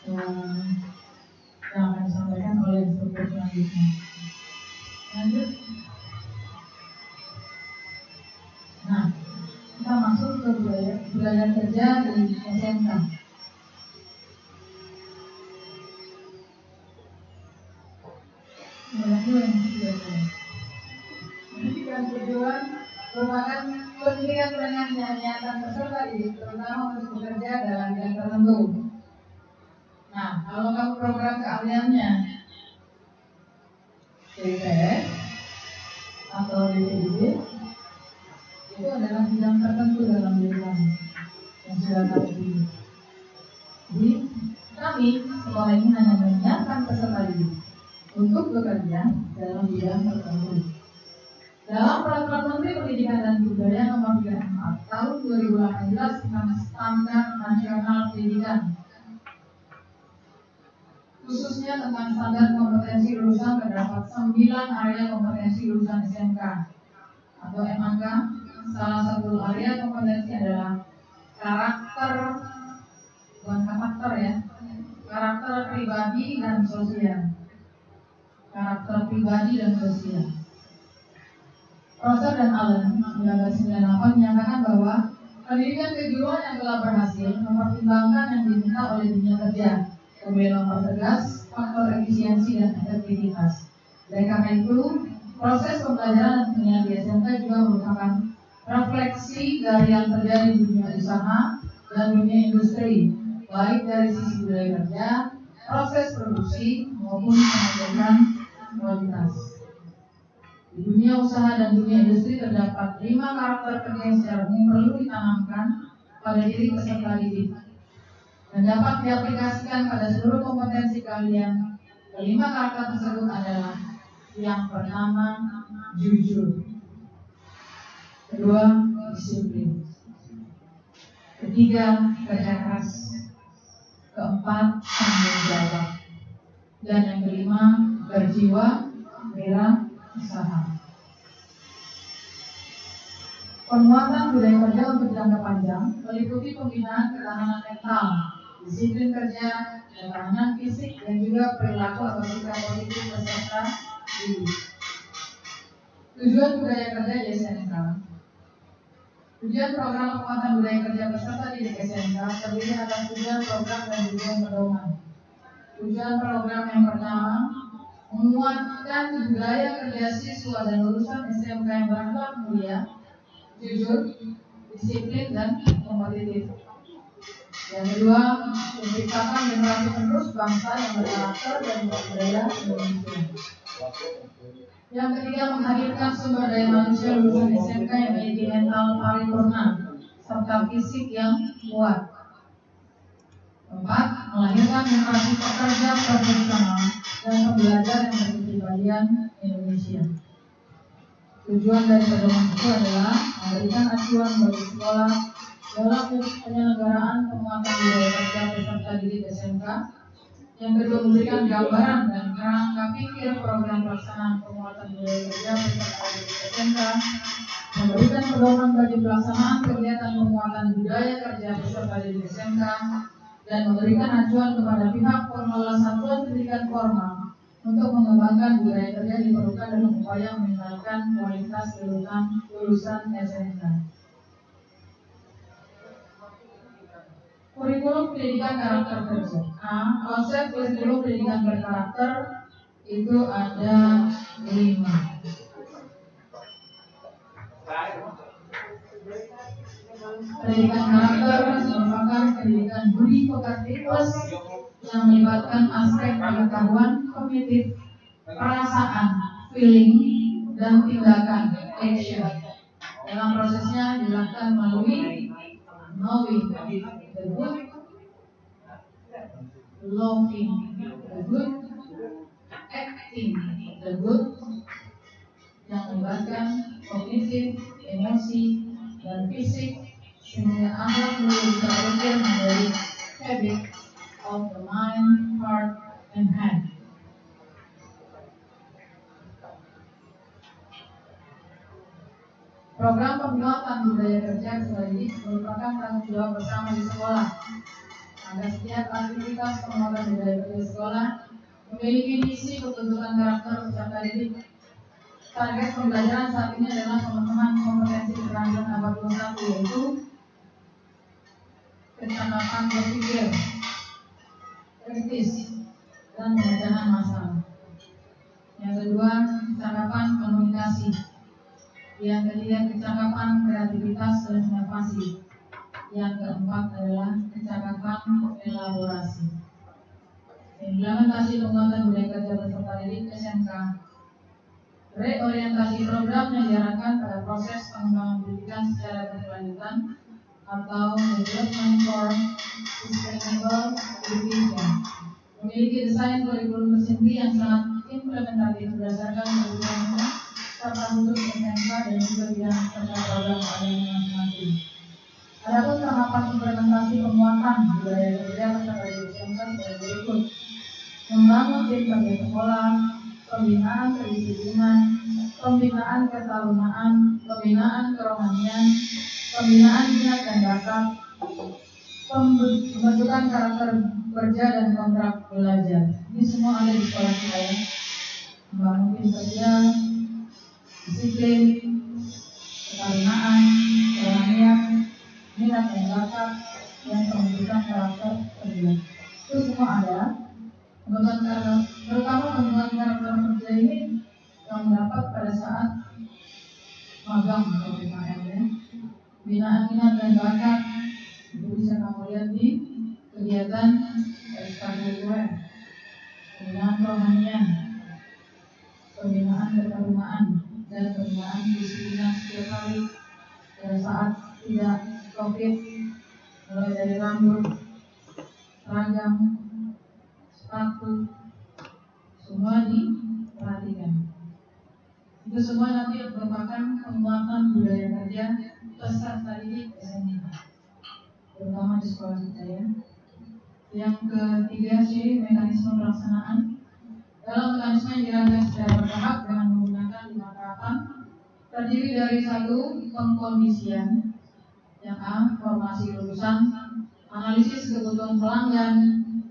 yang akan disampaikan oleh instruktur selanjutnya. Lanjut. Nah, kita masuk ke budaya kerja di SMK. Pendidikan tujuan merupakan pendidikan dengan niatan peserta didik, terutama untuk bekerja dalam bidang tertentu. Nah, kalau kamu program keahliannya DPS atau DPID, itu adalah bidang tertentu dalam diri kamu yang sudah kamu pilih. Jadi kami sekolah ini hanya menyiapkan peserta didik untuk bekerja dalam bidang tertentu. Dalam Peraturan Menteri Pendidikan dan Kebudayaan Nomor 34 Tahun 2018 tentang Standar Nasional Pendidikan, khususnya tentang standar kompetensi lulusan, terdapat 9 area kompetensi lulusan SMK atau MAK. Salah satu area kompetensi adalah karakter pribadi dan sosial. Karakter pribadi dan sosial. Prosser dan Allen 1998 menyatakan bahwa pendidikan kejuruan yang telah berhasil mempertimbangkan yang diminta oleh dunia kerja, kemudian mempertegas faktor efisiensi dan efektivitas. Oleh karena itu, proses pembelajaran dan pembinaan di SMK juga merupakan refleksi dari yang terjadi di dunia usaha dan dunia industri, baik dari sisi budaya kerja, proses produksi maupun pengecekan kualitas. Di dunia usaha dan dunia industri terdapat 5 karakter kerja yang secara umum perlu ditanamkan pada diri peserta didik dan dapat diaplikasikan pada seluruh kompetensi kalian. Kelima karakter tersebut adalah: yang pertama, jujur; kedua, disiplin; ketiga, kerja keras; keempat, tanggung jawab; dan yang kelima, berjiwa wirausaha. Penguatan budaya kerja untuk jangka panjang meliputi pembinaan ketahanan mental, disiplin kerja, ketahanan fisik, dan juga perilaku atau sikap positif peserta didik. Tujuan budaya kerja di SMK. Tujuan program penguatan budaya kerja peserta didik SMK terdiri atas tujuan program dan tujuan pedoman. Tujuan program yang pertama, menguatkan budaya kerja siswa dan lulusan SMK yang berakhlak mulia, jujur, disiplin, dan kompetitif. Yang kedua, menciptakan generasi penerus bangsa yang berkarakter dan berbudaya Indonesia. Yang ketiga, menghadirkan sumber daya manusia lulusan SMK yang memiliki mental paripurna serta fisik yang kuat. Keempat, melahirkan generasi pekerja profesional dan pembelajar yang berkepribadian Indonesia. Tujuan dari pedoman itu adalah memberikan acuan bagi sekolah dalam penyelenggaraan penguatan budaya kerja peserta didik SMK. Yang kedua, memberikan gambaran dan kerangka pikir program pelaksanaan penguatan budaya kerja peserta didik SMK. Memberikan pedoman bagi pelaksanaan kegiatan penguatan budaya kerja peserta didik SMK. Dan memberikan acuan kepada pihak pengelola satuan pendidikan formal untuk mengembangkan budaya kerja diperlukan dalam upaya meningkatkan kualitas lulusan SMK. Kurikulum pendidikan karakter kerja. Konsep kurikulum pendidikan berkarakter itu ada 5. Pendidikan karakter merupakan pendidikan budi pekerti plus yang melibatkan aspek pengetahuan, kognitif, perasaan, feeling, dan tindakan, action. Dalam prosesnya dilakukan melalui knowing the good, loving the good, acting the good, yang melibatkan kognitif, emosi, dan fisik, sehingga akhlak mulia bisa berubah menjadi habit of the mind, heart, and hand. Program penguatan budaya kerja peserta didik merupakan tanggung jawab bersama di sekolah agar setiap aktivitas penguatan budaya kerja sekolah memiliki misi pembentukan karakter peserta didik. Target pembelajaran saat ini adalah pemenuhan kompetensi keterampilan abad 21, yaitu kecakapan berpikir, kritis, dan pemecahan masalah. Yang kedua, kecakapan komunikasi. Yang ketiga, kecakapan kreativitas dan inovasi. Yang keempat adalah kecakapan elaborasi. Implementasi penguatan budaya kerja peserta didik SMK. Reorientasi program yang diarahkan pada proses pengembangan pendidikan secara berkelanjutan atau Development for Sustainable Education. Memiliki desain kurikulum tersendiri yang sangat implementatif berdasarkan kebutuhan serta khusus SMK dan juga bidang serta program keahlian masing-masing. Adapun tahapan implementasi penguatan budaya kerja peserta didik SMK sebagai berikut: membangun tim kerja sekolah, pembinaan kedisiplinan, pembinaan ketarunaan, pembinaan kerohanian, pembinaan minat dan bakat, pembentukan karakter kerja dan kontrak belajar. Ini semua ada di sekolah kita ya. Membangun tim kerja, disiplin, ketarunaan, kerohanian, minat dan bakat, dan pembentukan karakter kerja. Itu semua ada. Terutama pembentukan karakter kerja ini yang mendapat pada saat magang atau PKL ya. Binaan minat dan bakat itu bisa kamu lihat di kegiatan ekstrakurikuler pembinaan rohanian, pembinaan keagamaan, dan pembinaan disiplin setiap hari pada saat tidak COVID, mulai dari rambut, seragam, sepatu, semua diperhatikan. Itu semua nanti merupakan penguatan budaya kerja peserta didik SMK, terutama di sekolah kita ya. Yang ketiga sih mekanisme pelaksanaan. Dalam mekanisme yang dirancang secara bertahap dengan menggunakan 5 tahapan, terdiri dari 1. Pengkondisian, yang A. Formasi lulusan, analisis kebutuhan pelanggan,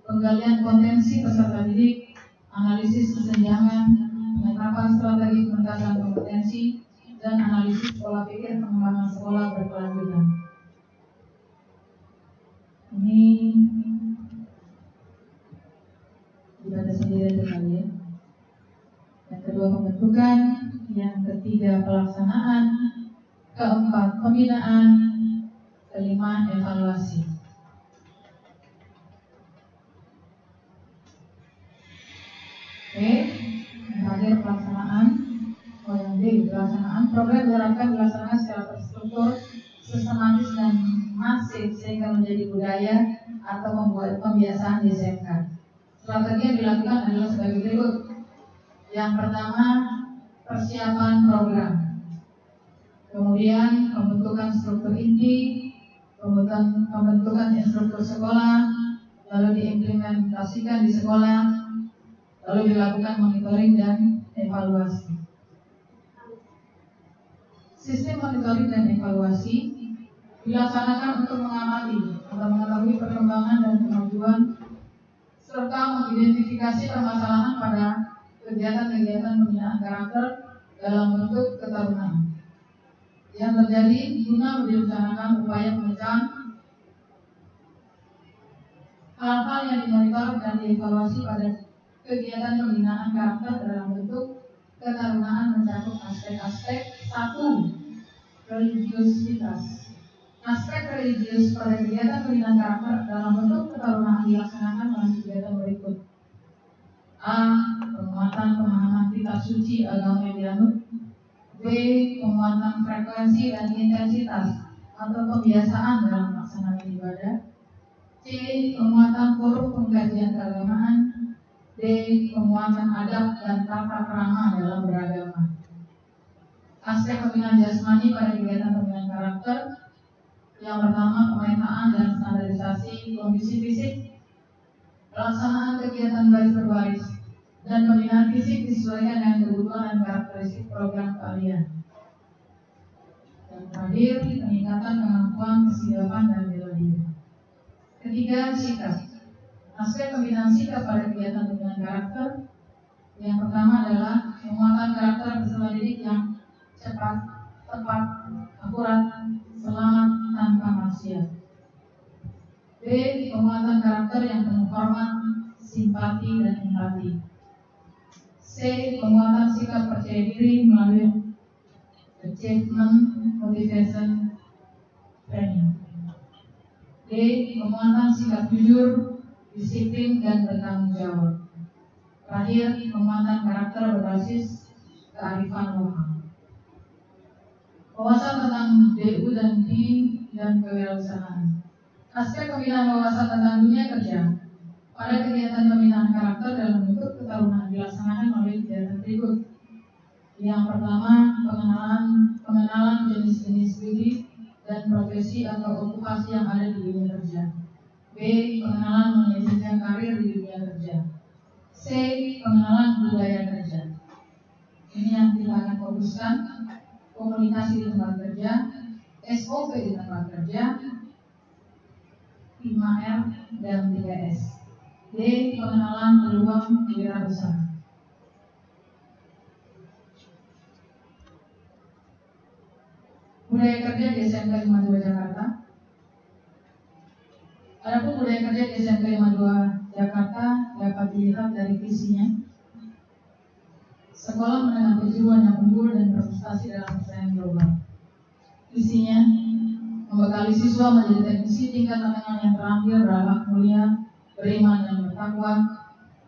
penggalian potensi peserta didik, analisis kesenjangan, penetapan strategi peningkatan kompetensi, dan analisis pola pikir pengembangan sekolah berkelanjutan. Ini dibaca sendiri kali ya. Yang kedua pembentukan, yang ketiga pelaksanaan, keempat pembinaan, kelima evaluasi. Oke, yang terakhir pelaksanaan. Yang D, pelaksanaan. Program diharapkan dilaksanakan secara terstruktur, sistematis dan masif sehingga menjadi budaya atau membuat pembiasaan di SMK. Strategi yang dilakukan adalah sebagai berikut. Yang pertama, persiapan program. Kemudian pembentukan struktur inti, pembentukan instruktur sekolah, lalu diimplementasikan di sekolah, lalu dilakukan monitoring dan evaluasi. Sistem monitoring dan evaluasi dilaksanakan untuk mengamati atau mengetahui perkembangan dan kemajuan serta mengidentifikasi permasalahan pada kegiatan-kegiatan pembinaan karakter dalam bentuk ketarunaan yang terjadi guna direncanakan upaya pemecahan hal-hal yang dimonitor dan dievaluasi pada kegiatan pembinaan karakter dalam bentuk ketarunaan mencakup aspek-aspek 1. Religiusitas. Aspek religius pada kegiatan pembinaan karakter dalam bentuk ketarunaan dilaksanakan melalui kegiatan berikut. A. Penguatan pemahaman kitab suci agama yang dianut. B. Penguatan frekuensi dan intensitas atau kebiasaan dalam melaksanakan ibadah. C. Penguatan forum pengkajian keagamaan. D. Penguatan adab dan tata krama dalam beragama. Aspek pembinaan jasmani pada kegiatan pembinaan karakter. Yang pertama, pemetaan dan standarisasi kondisi fisik, pelaksanaan kegiatan baris berbaris, dan pembinaan fisik disesuaikan dengan kebutuhan dan karakteristik program keahlian. Dan terakhir, peningkatan kemampuan kesiapan dan bela diri. Ketiga, sikap. Aspek pembinaan sikap pada kegiatan pembinaan karakter. Yang pertama adalah penguatan karakter peserta didik yang cepat, tepat, akurat, selamat, tanpa maksiat. B. Penguatan karakter yang penuh hormat, simpati, dan empati. C. Penguatan sikap percaya diri melalui achievement motivation training. D. Penguatan sikap jujur, disiplin, dan bertanggung jawab. Terakhir, penguatan karakter berbasis kearifan lokal. Wawasan tentang DU dan D dan kewirausahaan. Aspek pembinaan wawasan tentang dunia kerja pada kegiatan pembinaan karakter dalam bentuk ketarunaan dilaksanakan melalui kegiatan berikut. Yang pertama, pengenalan jenis-jenis studi dan profesi atau okupasi yang ada di dunia kerja. B. Pengenalan mengenai jenjang karir di dunia kerja. C. Pengenalan budaya kerja. Ini yang kita akan fokuskan. Komunikasi di tempat kerja, SOP di tempat kerja, 5R dan 3S. D. Pengenalan peluang wirausaha. Budaya kerja di SMK 52 Jakarta. Adapun budaya kerja di SMK 52 Jakarta dapat dilihat dari visinya. Sekolah menengah kejuruan yang unggul dan berprestasi dalam persaingan global. Visinya membekali siswa menjadi teknisi tingkat menengah yang terampil, berakhlak mulia, beriman dan bertakwa,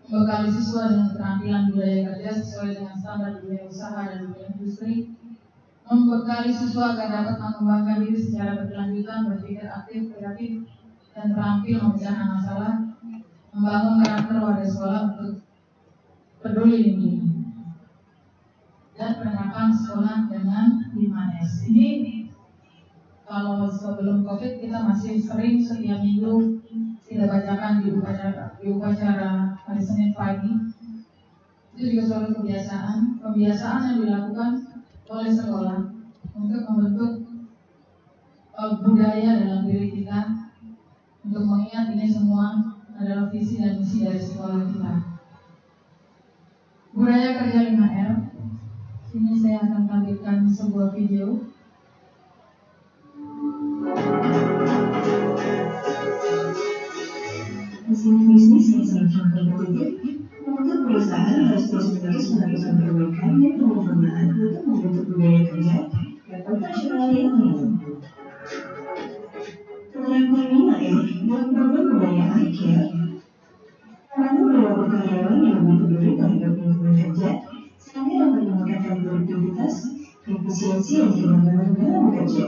membekali siswa dengan keterampilan budaya kerja sesuai dengan standar dunia usaha dan dunia industri, membekali siswa agar dapat mengembangkan diri secara berkelanjutan, berpikir aktif, kreatif, dan terampil memecahkan masalah, membangun karakter warga sekolah untuk peduli lingkungan, dan penerapan sekolah dengan 5S. Ini kalau sebelum COVID kita masih sering setiap minggu kita bacakan di upacara hari Senin pagi. Itu juga suatu kebiasaan yang dilakukan oleh sekolah untuk membentuk budaya dalam diri kita, untuk mengingat ini semua adalah visi dan misi dari sekolah kita. Budaya kerja 5R. Sini saya akan tampilkan sebuah video. Mesin bisnis yang semakin kompetitif membuat perusahaan harus terus-menerus melakukan perbaikan dan penyempurnaan untuk membentuk budaya kerja yang operasional yang mampu. Penerapan 5R dalam program budaya iCare membantu beberapa karyawan yang lebih peduli terhadap lingkungan kerja sehingga dapat meningkatkan produktivitas, efisiensi, dan kenyamanan dalam bekerja.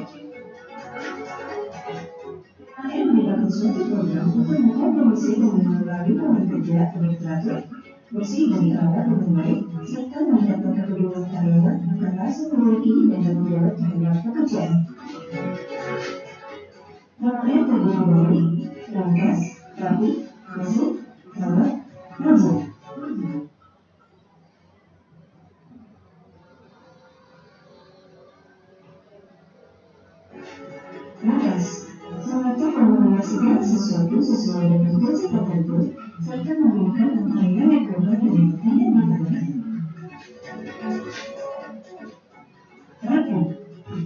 AR merupakan suatu program untuk memproduksi dan mengurangi lingkungan kerja yang teratur, bersih dan terawat dengan baik, serta meningkatkan kepedulian karyawan akan rasa memiliki dan tanggung jawab terhadap pekerjaan. AR terdiri dari ringkas, rapi, bersih, terawat, rajin. Ringkas mengatur memotivasikan sesuatu sesuai dengan konsep tertentu serta memberikan rangkaian yang berubah dari yang digunakan. Rapi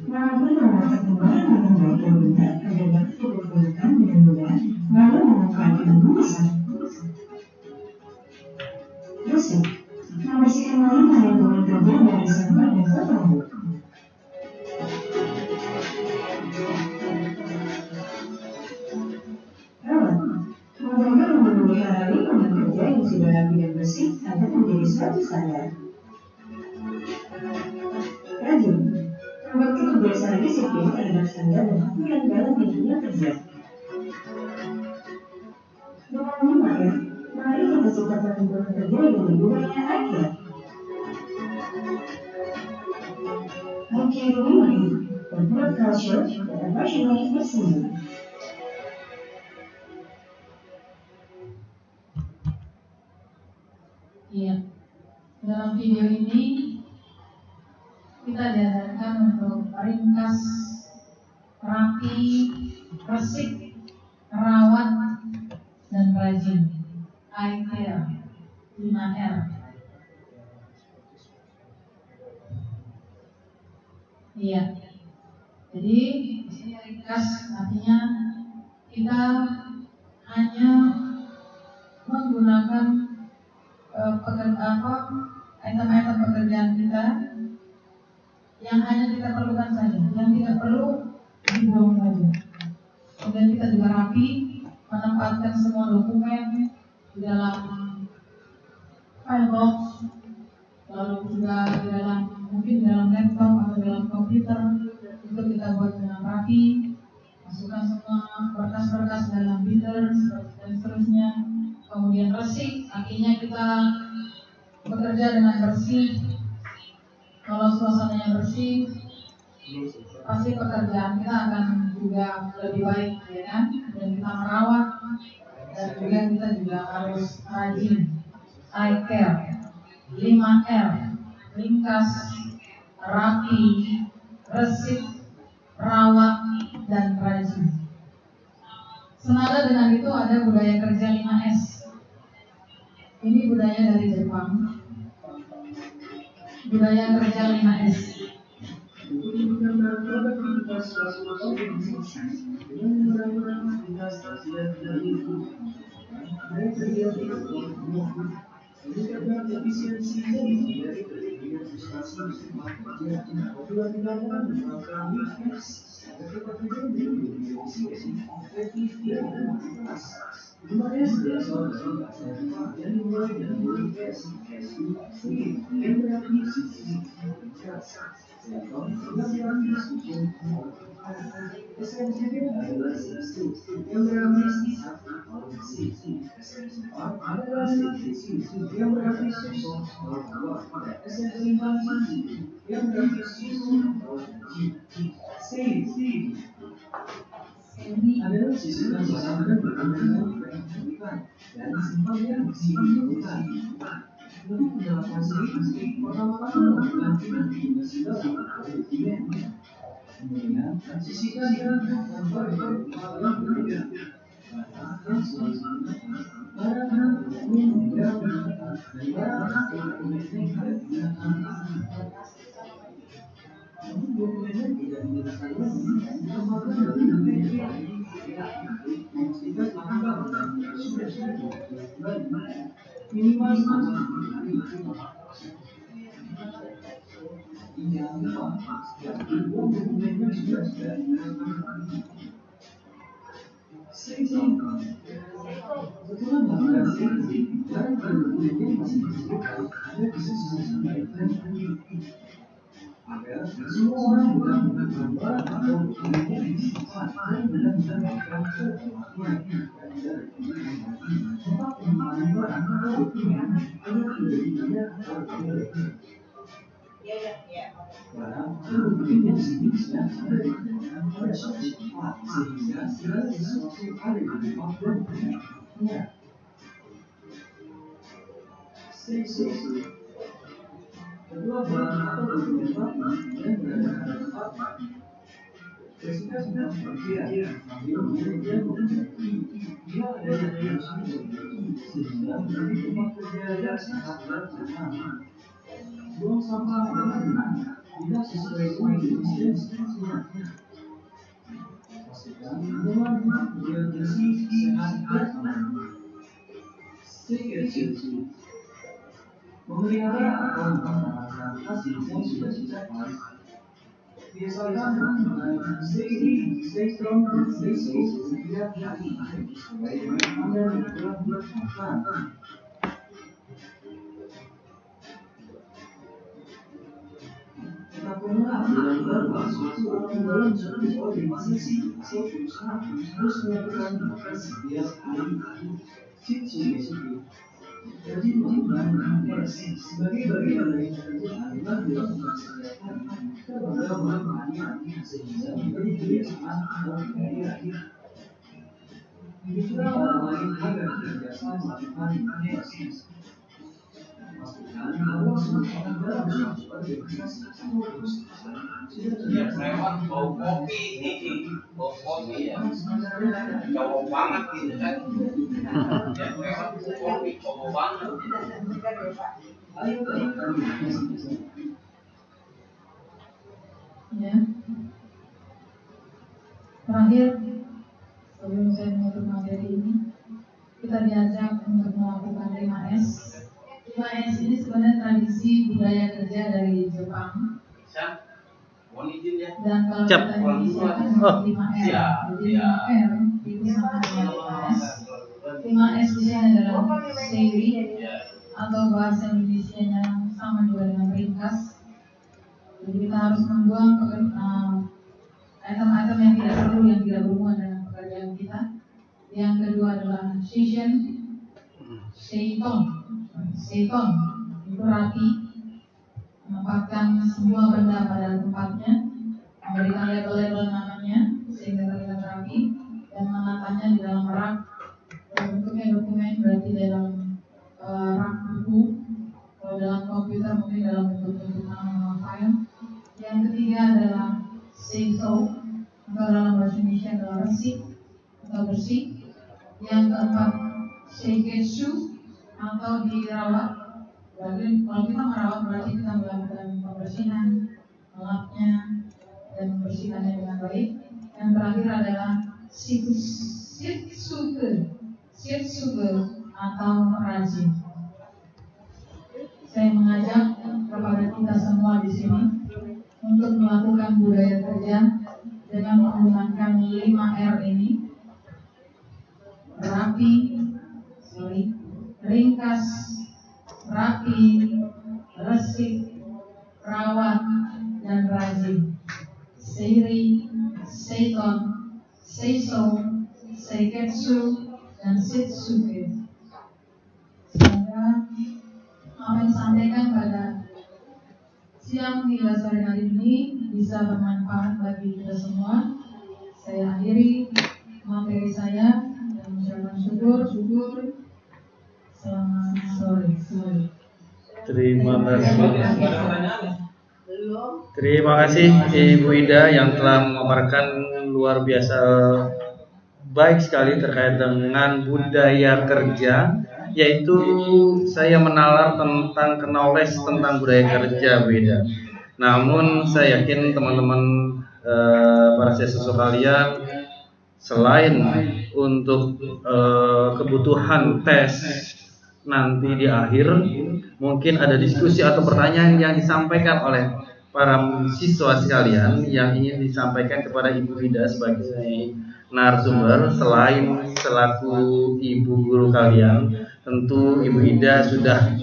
mampu memanfaatkan barang dengan baik dan benar agar dapat dipergunakan dengan mudah lalu memanfaatkan ilmu besar. Bersih membersihkan lingkungan kerja dari sampah dan kotoran. Menjaga memelihara lingkungan kerja yang sudah rapi dan bersih agar menjadi suatu standar. Rajin membentuk kebiasaan disiplin terhadap standar dan aturan dalam lingkungan kerja. Dengan 5R, mari kita ciptakan lingkungan kerja yang lebih budaya iCare. iCare 5R, membuat culture dan operasional bersama. Iya, dalam video ini kita diajarkan untuk ringkas, rapi, bersih, rawat, dan rajin. iCare 5R. Iya, jadi di sini ringkas artinya kita hanya menggunakan item-item pekerjaan kita yang hanya kita perlukan saja, yang tidak perlu dibuang saja. Kemudian kita juga rapi, menempatkan semua dokumen di dalam file box, lalu juga di dalam mungkin di dalam laptop atau dalam komputer itu kita buat dengan rapi, masukkan semua berkas-berkas dalam binder dan seterusnya. Kemudian bersih, artinya kita bekerja dengan bersih. Kalau suasananya bersih, pasti pekerjaan kita akan juga lebih baik, ya kan? Dan kita merawat, dan juga kita juga harus rajin. iCare 5R, ringkas, rapi, bersih, rawat, dan rajin. Senada dengan itu ada budaya kerja 5S. Ini budaya dari Jepang. Budaya kerja 5S. meningkatkan efisiensi dari ketinggian frustasi bekerja apabila tindakan menerapkan WIFS agar dapat menjadi efisiensi efektif dan berkualitas. 5S berasal dari kata yang dimulai dari WIFS, speed, interaksi, Seton pengambilan diskusi esensinya adalah sistem yang berambisi esensi adalah sistem yang berambisi esensi yang berambisi ini adalah sistem yang bersama berkembang dan sistem yang disimpan. Untuk mendapatkan sendiri, pertama-tama melakukan kemudian transisikan dan berbagai yang berbeda. Barang agar semua orang menggunakan gambar atau dokumen yang disimpan dan benar-benar kemampuan tempat penyimpanan barang atau dokumen agar tidak dilihat oleh barang atau dokumen yang sejenisnya ada di dalam pada suatu tempat sehingga segala sesuatu ada di tempat dan tempatnya. Kedua barang atau dokumen yang berada pada tempat ketika sedang bekerja, dia ada yang sehingga menjadi tempat kerja yang sangat berat. Buang sampah dengan tidak sesuai dengan jenisnya. Pastikan rumah dia bersih, sehat, dan aman. Memelihara atau memanfaatkan hasil yang sudah dicapai. Biasakan menggunakan stay strong dan stay safe setiap hari supaya Anda tidak bermakan. Apabila benar-benar suatu orang dalam satu organisasi atau perusahaan harus melakukan proses setiap hari. Situasi jadi menggunakan sebagai bagian dari kerjaan dan dilaksanakan kepada orang sehingga menjadi kebiasaan atau budaya. Juga orang lain agar terbiasa melakukan proses. Pastikan bahwa semua orang dalam suatu organisasi atau perusahaan sudah terbiasa bau kopi ya, cowok banget gitu kan. Ya lewat kopi cowok banget. Ya. Terakhir, sebelum saya menutup materi ini, kita diajak untuk melakukan 5S. 5S ini sebenarnya tradisi budaya kerja dari Jepang. Dan kalau kita Indonesia kan 5R. Jadi 5R itu sama dengan 5S. 5S di sini adalah seiri atau bahasa Indonesia-nya sama juga dengan ringkas. Jadi kita harus membuang item-item yang tidak perlu, yang tidak berhubungan dengan pekerjaan kita. Yang kedua adalah Seiton itu rapi, menempatkan semua benda pada tempatnya, memberikan label-label namanya sehingga terlihat rapi, dan menatanya di dalam rak. Bentuknya dokumen berarti dalam rak buku, kalau dalam komputer mungkin dalam bentuk nama file. Yang ketiga adalah seiso, atau dalam bahasa Indonesia adalah resik atau bersih. Yang keempat seiketsu atau dirawat. Berarti kalau kita merawat berarti kita melakukan pembersihan, melapnya dan membersihkannya dengan baik. Yang terakhir adalah shitsuge atau rajin. saya mengajak kepada kita semua di sini untuk melakukan budaya kerja dengan menggunakan 5R ini: rapi, ringkas, rapi, resik, rawat, dan rajin. Seiri, seiton, seiso, seiketsu, dan sitsuke. Semoga apa yang disampaikan pada siang hingga sore hari ini bisa bermanfaat bagi kita semua. Saya akhiri materi saya dan mengucapkan syukur. Selamat sore. Terima kasih Ibu Ida yang telah memaparkan luar biasa baik sekali terkait dengan budaya kerja, yaitu saya menalar tentang knowledge tentang budaya kerja Bu Ida. Namun saya yakin teman-teman para siswa kalian, selain untuk kebutuhan tes nanti di akhir, mungkin ada diskusi atau pertanyaan yang disampaikan oleh para siswa sekalian yang ingin disampaikan kepada Ibu Ida sebagai narasumber. Selain selaku ibu guru kalian, tentu Ibu Ida sudah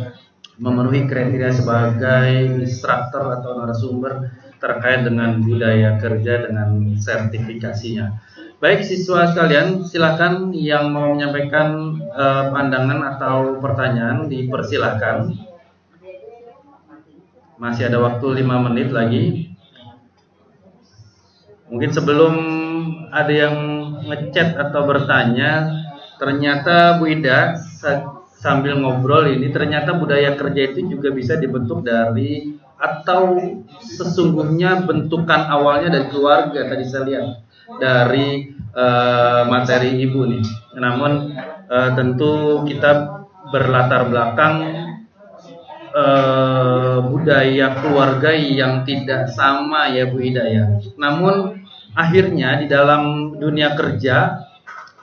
memenuhi kriteria sebagai instruktur atau narasumber terkait dengan budaya kerja dengan sertifikasinya. Baik siswa sekalian, silakan yang mau menyampaikan pandangan atau pertanyaan dipersilahkan. Masih ada waktu 5 menit lagi. Mungkin sebelum ada yang ngechat atau bertanya, ternyata Bu Ida sambil ngobrol ini, ternyata budaya kerja itu juga bisa dibentuk dari, atau sesungguhnya bentukan awalnya dari keluarga. Tadi saya lihat dari materi Ibu nih. Namun tentu kita berlatar belakang budaya keluarga yang tidak sama ya Bu Ida ya. Namun akhirnya di dalam dunia kerja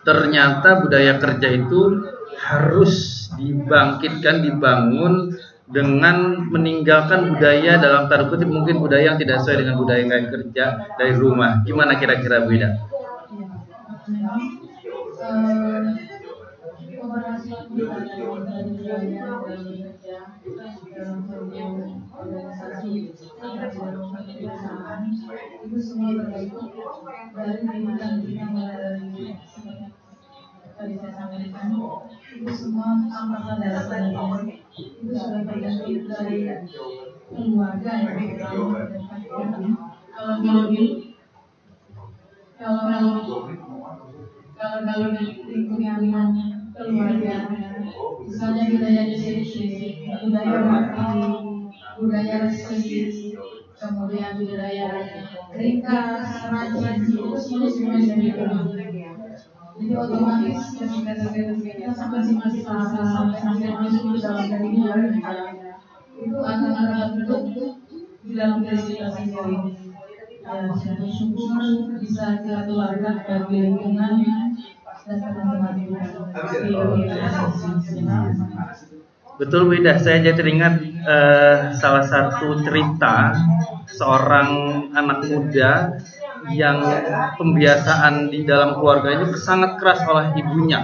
ternyata budaya kerja itu harus dibangkitkan, dibangun dengan meninggalkan budaya dalam tanda kutip mungkin budaya yang tidak sesuai dengan budaya kayak kerja dari rumah. Gimana kira-kira Bu Ida? Keberhasilan kita dalam budaya kerja dalam organisasi dalam perusahaan itu semua bergantung dari pendidikan kita, dari tadi saya sampaikan itu semua tanpa sadar itu sudah bergantung dari keluarga yang kalau di lingkungan keluarga, misalnya budaya disiplin, budaya rapi, budaya resmi, kemudian budaya ringkas, rajin, itu semua dibangun. Jadi otomatis ketika kita sampai masuk ke dalam dunia itu akan terbentuk di dalam diri kita sendiri. Sungguh-sungguh bisa kita keluarga bagi lingkungan dan teman-teman Betul Bu Ida, saya jadi teringat salah satu cerita seorang anak muda yang pembiasaan di dalam keluarganya sangat keras oleh ibunya.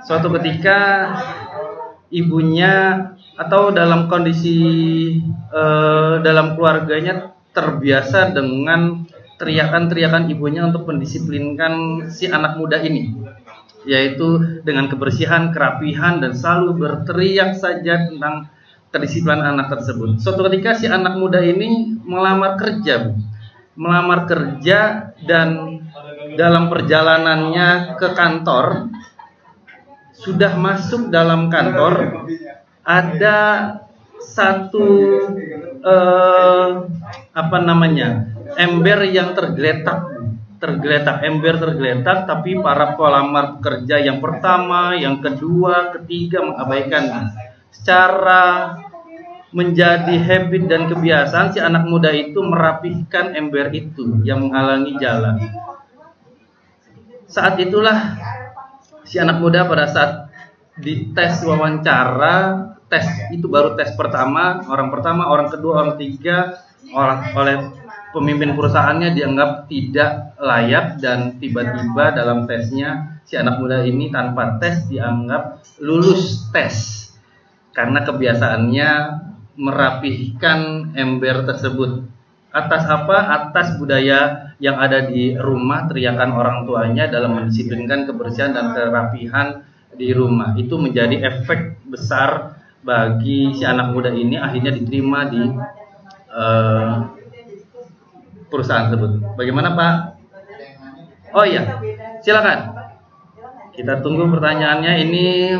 Suatu ketika ibunya atau dalam kondisi dalam keluarganya terbiasa dengan teriakan-teriakan ibunya untuk mendisiplinkan si anak muda ini, yaitu dengan kebersihan, kerapihan, dan selalu berteriak saja tentang kedisiplinan anak tersebut. Suatu ketika si anak muda ini melamar kerja dan dalam perjalanannya ke kantor, sudah masuk dalam kantor, ada satu ember yang tergeletak, tapi para pelamar pekerja yang pertama, yang kedua, ketiga mengabaikan. Secara menjadi habit dan kebiasaan, si anak muda itu merapihkan ember itu yang menghalangi jalan. Saat itulah si anak muda pada saat dites wawancara tes, itu baru tes pertama, orang kedua, orang ketiga, oleh pemimpin perusahaannya dianggap tidak layak, dan tiba-tiba dalam tesnya si anak muda ini tanpa tes dianggap lulus tes karena kebiasaannya merapihkan ember tersebut. Atas apa? Atas budaya yang ada di rumah, teriakan orang tuanya dalam mendisiplinkan kebersihan dan kerapihan di rumah. Itu menjadi efek besar bagi si anak muda ini, akhirnya diterima di perusahaan tersebut. Bagaimana Pak? Oh iya, silakan. Kita tunggu pertanyaannya. Ini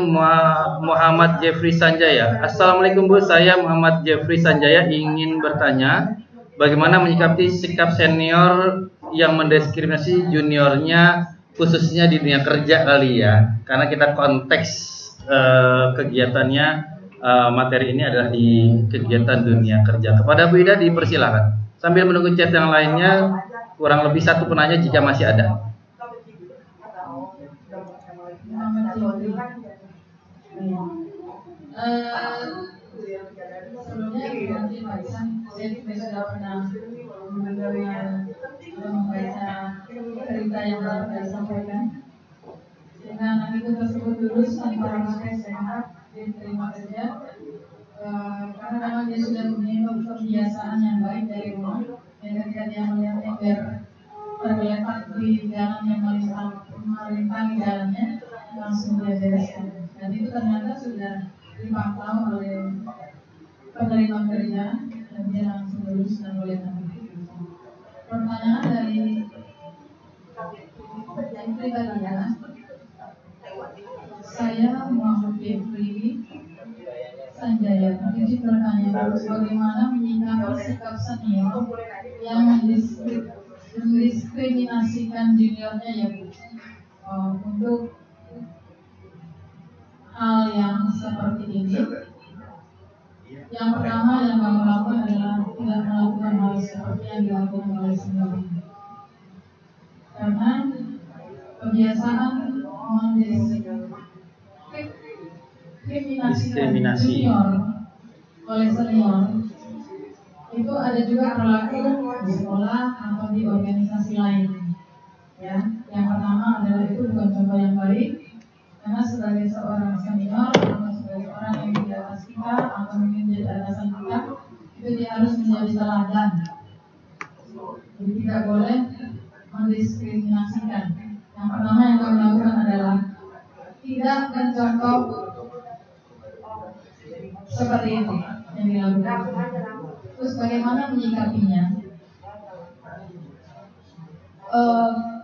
Muhammad Jeffrey Sanjaya. Assalamualaikum Bu, saya Muhammad Jeffrey Sanjaya ingin bertanya, bagaimana menyikapi sikap senior yang mendiskriminasi juniornya, khususnya di dunia kerja kali ya? Karena kita konteks kegiatannya, materi ini adalah di kegiatan dunia kerja. Kepada Bu Ida dipersilakan. Sambil menunggu chat yang lainnya, kurang lebih satu penanya jika masih ada. Sebelumnya nanti Pak Isan, saya juga sudah pernah membaca cerita yang baru saya sampaikan. Sehingga anak itu tersebut lulus tanpa memakai SMA, diterima kerja. Karena memang dia sudah punya kebiasaan yang baik dari rumah. Dan ketika dia melihat ember tergeletak di jalan yang melintangi jalannya, langsung dia bereskan. Dan itu ternyata sudah dipantau oleh penerima kerja, dan dia langsung lulus dan boleh tampil. Pertanyaan dari yang pribadi ya, saya Muhammad Jeffrey Sanjaya izin bertanya, bagaimana menyikapi sikap senior yang mendiskriminasikan juniornya ya Bu? Untuk hal yang seperti ini, yang pertama yang kami lakukan adalah tidak melakukan hal seperti yang dilakukan oleh senior, karena kebiasaan mendiskriminasi junior oleh senior itu ada juga berlaku di sekolah atau di organisasi lain. Ya, yang pertama adalah itu bukan contoh yang baik, karena sebagai seorang senior atau sebagai orang yang di atas kita atau mungkin menjadi atasan kita, itu dia harus menjadi teladan. Jadi tidak boleh mendiskriminasikan. Yang pertama yang kami lakukan adalah tidak mencontoh seperti itu yang dilakukan. Terus bagaimana menyikapinya?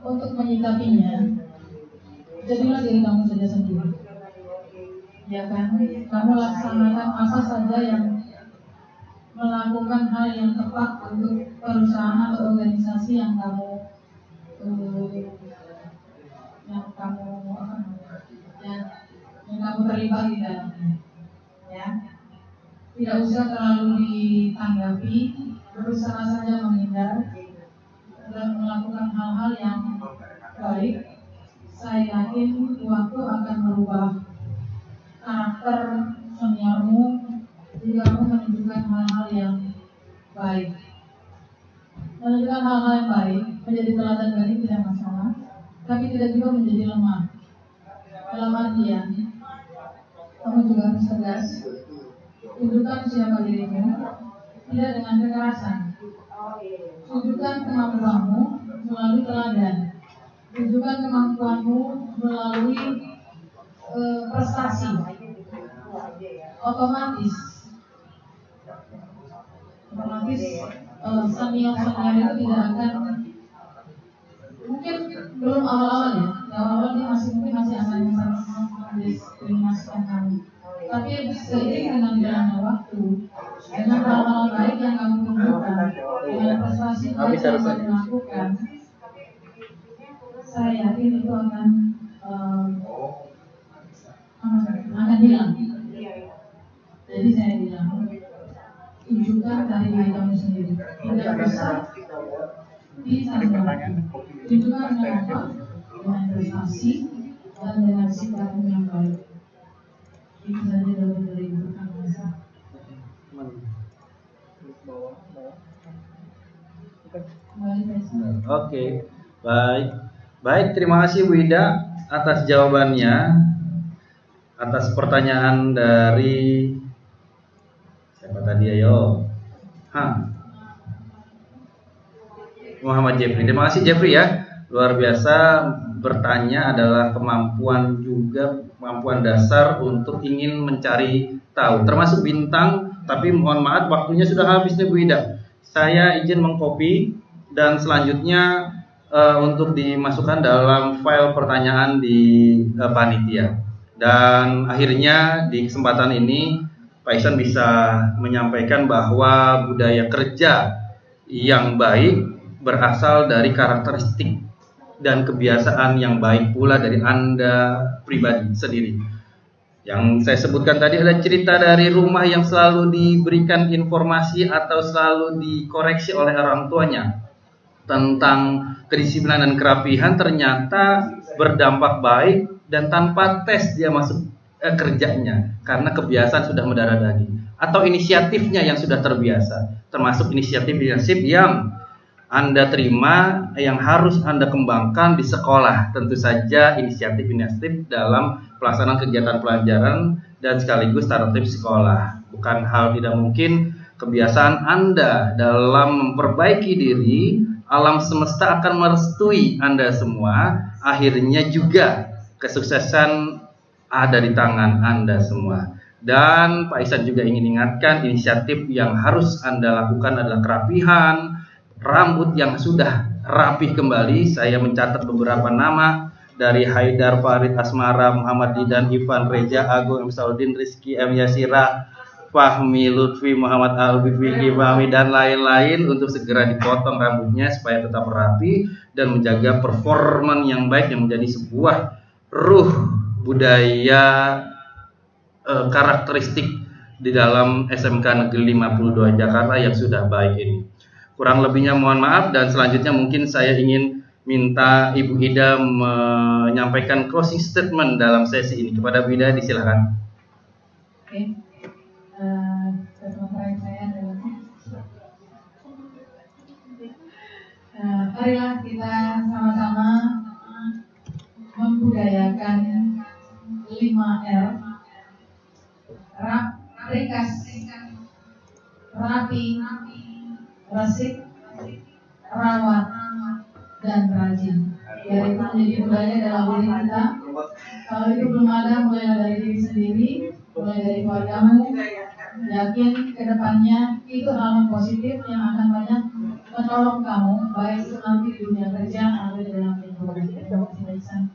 Untuk menyikapinya, jadilah diri kamu saja sendiri. Ya kan? Kamu laksanakan apa saja yang melakukan hal yang tepat untuk perusahaan atau organisasi yang kamu terlibat di dalamnya. Ya. Tidak usah terlalu ditanggapi, berusaha saja menghindar dan melakukan hal-hal yang baik. Saya yakin waktu akan merubah karakter seniormu jika kamu menunjukkan hal-hal yang baik. Menunjukkan hal-hal yang baik, menjadi teladan bagi tidak masalah, tapi tidak juga menjadi lemah. Dalam artian, kamu juga harus tegas. Tunjukkan siapa dirimu, tidak dengan kekerasan. Tunjukkan kemampuanmu melalui teladan. Tunjukkan kemampuanmu melalui prestasi. Otomatis senior-senior itu tidak akan, mungkin belum awal-awal ya, awal-awal dia mungkin masih akan mendiskriminasikan kamu. Tapi seiring dengan jalannya waktu, dengan hal-hal baik yang kamu tunjukkan, dengan prestasi baik yang kamu lakukan, saya yakin itu akan hilang. Jadi saya bilang, tunjukkan dari diri kamu sendiri. Tidak bisa ditandai. Tunjukkan dengan apa? Dengan prestasi dan dengan sikapmu yang baik. Itu saja dari Ibu. Terima kasih. Kembali besok. Oke, baik. Terima kasih Bu Ida atas jawabannya, atas pertanyaan dari siapa tadi ayo? Muhammad Jeffrey. Terima kasih Jeffrey ya. Luar biasa, bertanya adalah kemampuan dasar untuk ingin mencari tahu. Termasuk bintang, tapi mohon maaf waktunya sudah habis nih Bu Ida. Saya izin mengcopy dan selanjutnya untuk dimasukkan dalam file pertanyaan di panitia. Dan akhirnya di kesempatan ini Pak Ihsan bisa menyampaikan bahwa budaya kerja yang baik berasal dari karakteristik dan kebiasaan yang baik pula dari Anda pribadi sendiri. Yang saya sebutkan tadi adalah cerita dari rumah yang selalu diberikan informasi atau selalu dikoreksi oleh orang tuanya tentang kedisiplinan dan kerapihan, ternyata berdampak baik dan tanpa tes dia masuk kerjanya karena kebiasaan sudah mendarah daging, atau inisiatifnya yang sudah terbiasa, termasuk inisiatif yang Anda terima, yang harus Anda kembangkan di sekolah. Tentu saja inisiatif dalam pelaksanaan kegiatan pelajaran dan sekaligus tertib sekolah. Bukan hal tidak mungkin kebiasaan Anda dalam memperbaiki diri, alam semesta akan merestui Anda semua. Akhirnya juga kesuksesan ada di tangan Anda semua. Dan Pak Ihsan juga ingin ingatkan, inisiatif yang harus Anda lakukan adalah kerapihan, rambut yang sudah rapih kembali. Saya mencatat beberapa nama dari Haidar, Farid, Asmara, Muhammad Didan, Ivan, Reja, Agung, M. Saudin, Rizky, M. Yasira, Fahmi, Lutfi, Muhammad Albi, Vicky, Fahmi, dan lain-lain untuk segera dipotong rambutnya supaya tetap rapi dan menjaga performa yang baik yang menjadi sebuah ruh budaya karakteristik di dalam SMK Negeri 52 Jakarta yang sudah baik ini. Kurang lebihnya mohon maaf, dan selanjutnya mungkin saya ingin minta Ibu Ida menyampaikan closing statement dalam sesi ini. Kepada Bu Ida disilakan. Oke. Teman saya adalah marilah kita sama-sama membudayakan 5R, ringkas, rapi, resik, rawat, dan rajin. Biar itu menjadi budaya dalam diri kita. Kalau itu belum ada, mulai dari diri sendiri, mulai dari keluargamu. Yakin ke depannya itu hal positif yang akan banyak menolong kamu, baik itu nanti di dunia kerja atau di dalam kehidupan.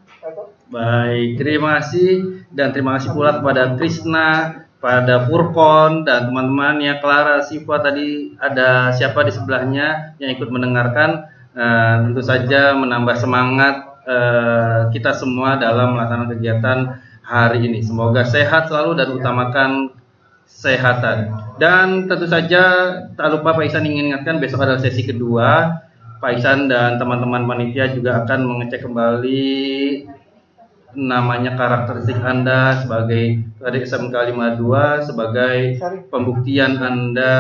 Baik, terima kasih, dan terima kasih pula kepada Krisna, pada Furkon dan teman-temannya, Clara, Siva, tadi ada siapa di sebelahnya yang ikut mendengarkan. Tentu saja menambah semangat kita semua dalam melaksanakan kegiatan hari ini. Semoga sehat selalu dan utamakan kesehatan. Dan tentu saja tak lupa Pak Ihsan ingin ingatkan, besok adalah sesi kedua. Pak Ihsan dan teman-teman panitia juga akan mengecek kembali namanya karakteristik Anda sebagai adik SMK 52 sebagai pembuktian Anda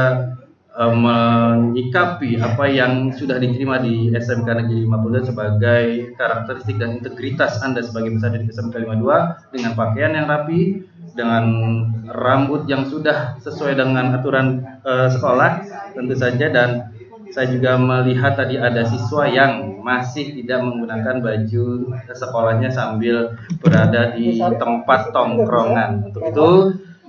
menyikapi apa yang sudah diterima di SMK Negeri 52 sebagai karakteristik dan integritas Anda sebagai peserta di SMK 52 dengan pakaian yang rapi, dengan rambut yang sudah sesuai dengan aturan sekolah tentu saja. Dan saya juga melihat tadi ada siswa yang masih tidak menggunakan baju sekolahnya sambil berada di tempat tongkrongan. Untuk itu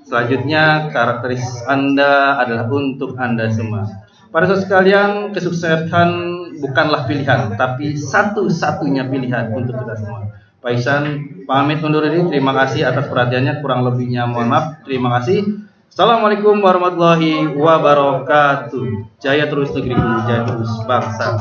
selanjutnya karakteristik Anda adalah untuk Anda semua. Para saudara sekalian, kesuksesan bukanlah pilihan, tapi satu-satunya pilihan untuk kita semua. Pak Ihsan pamit undur diri. Terima kasih atas perhatiannya. Kurang lebihnya mohon maaf. Terima kasih. Assalamualaikum warahmatullahi wabarakatuh. Jaya terus negeriku, jaya terus bangsa.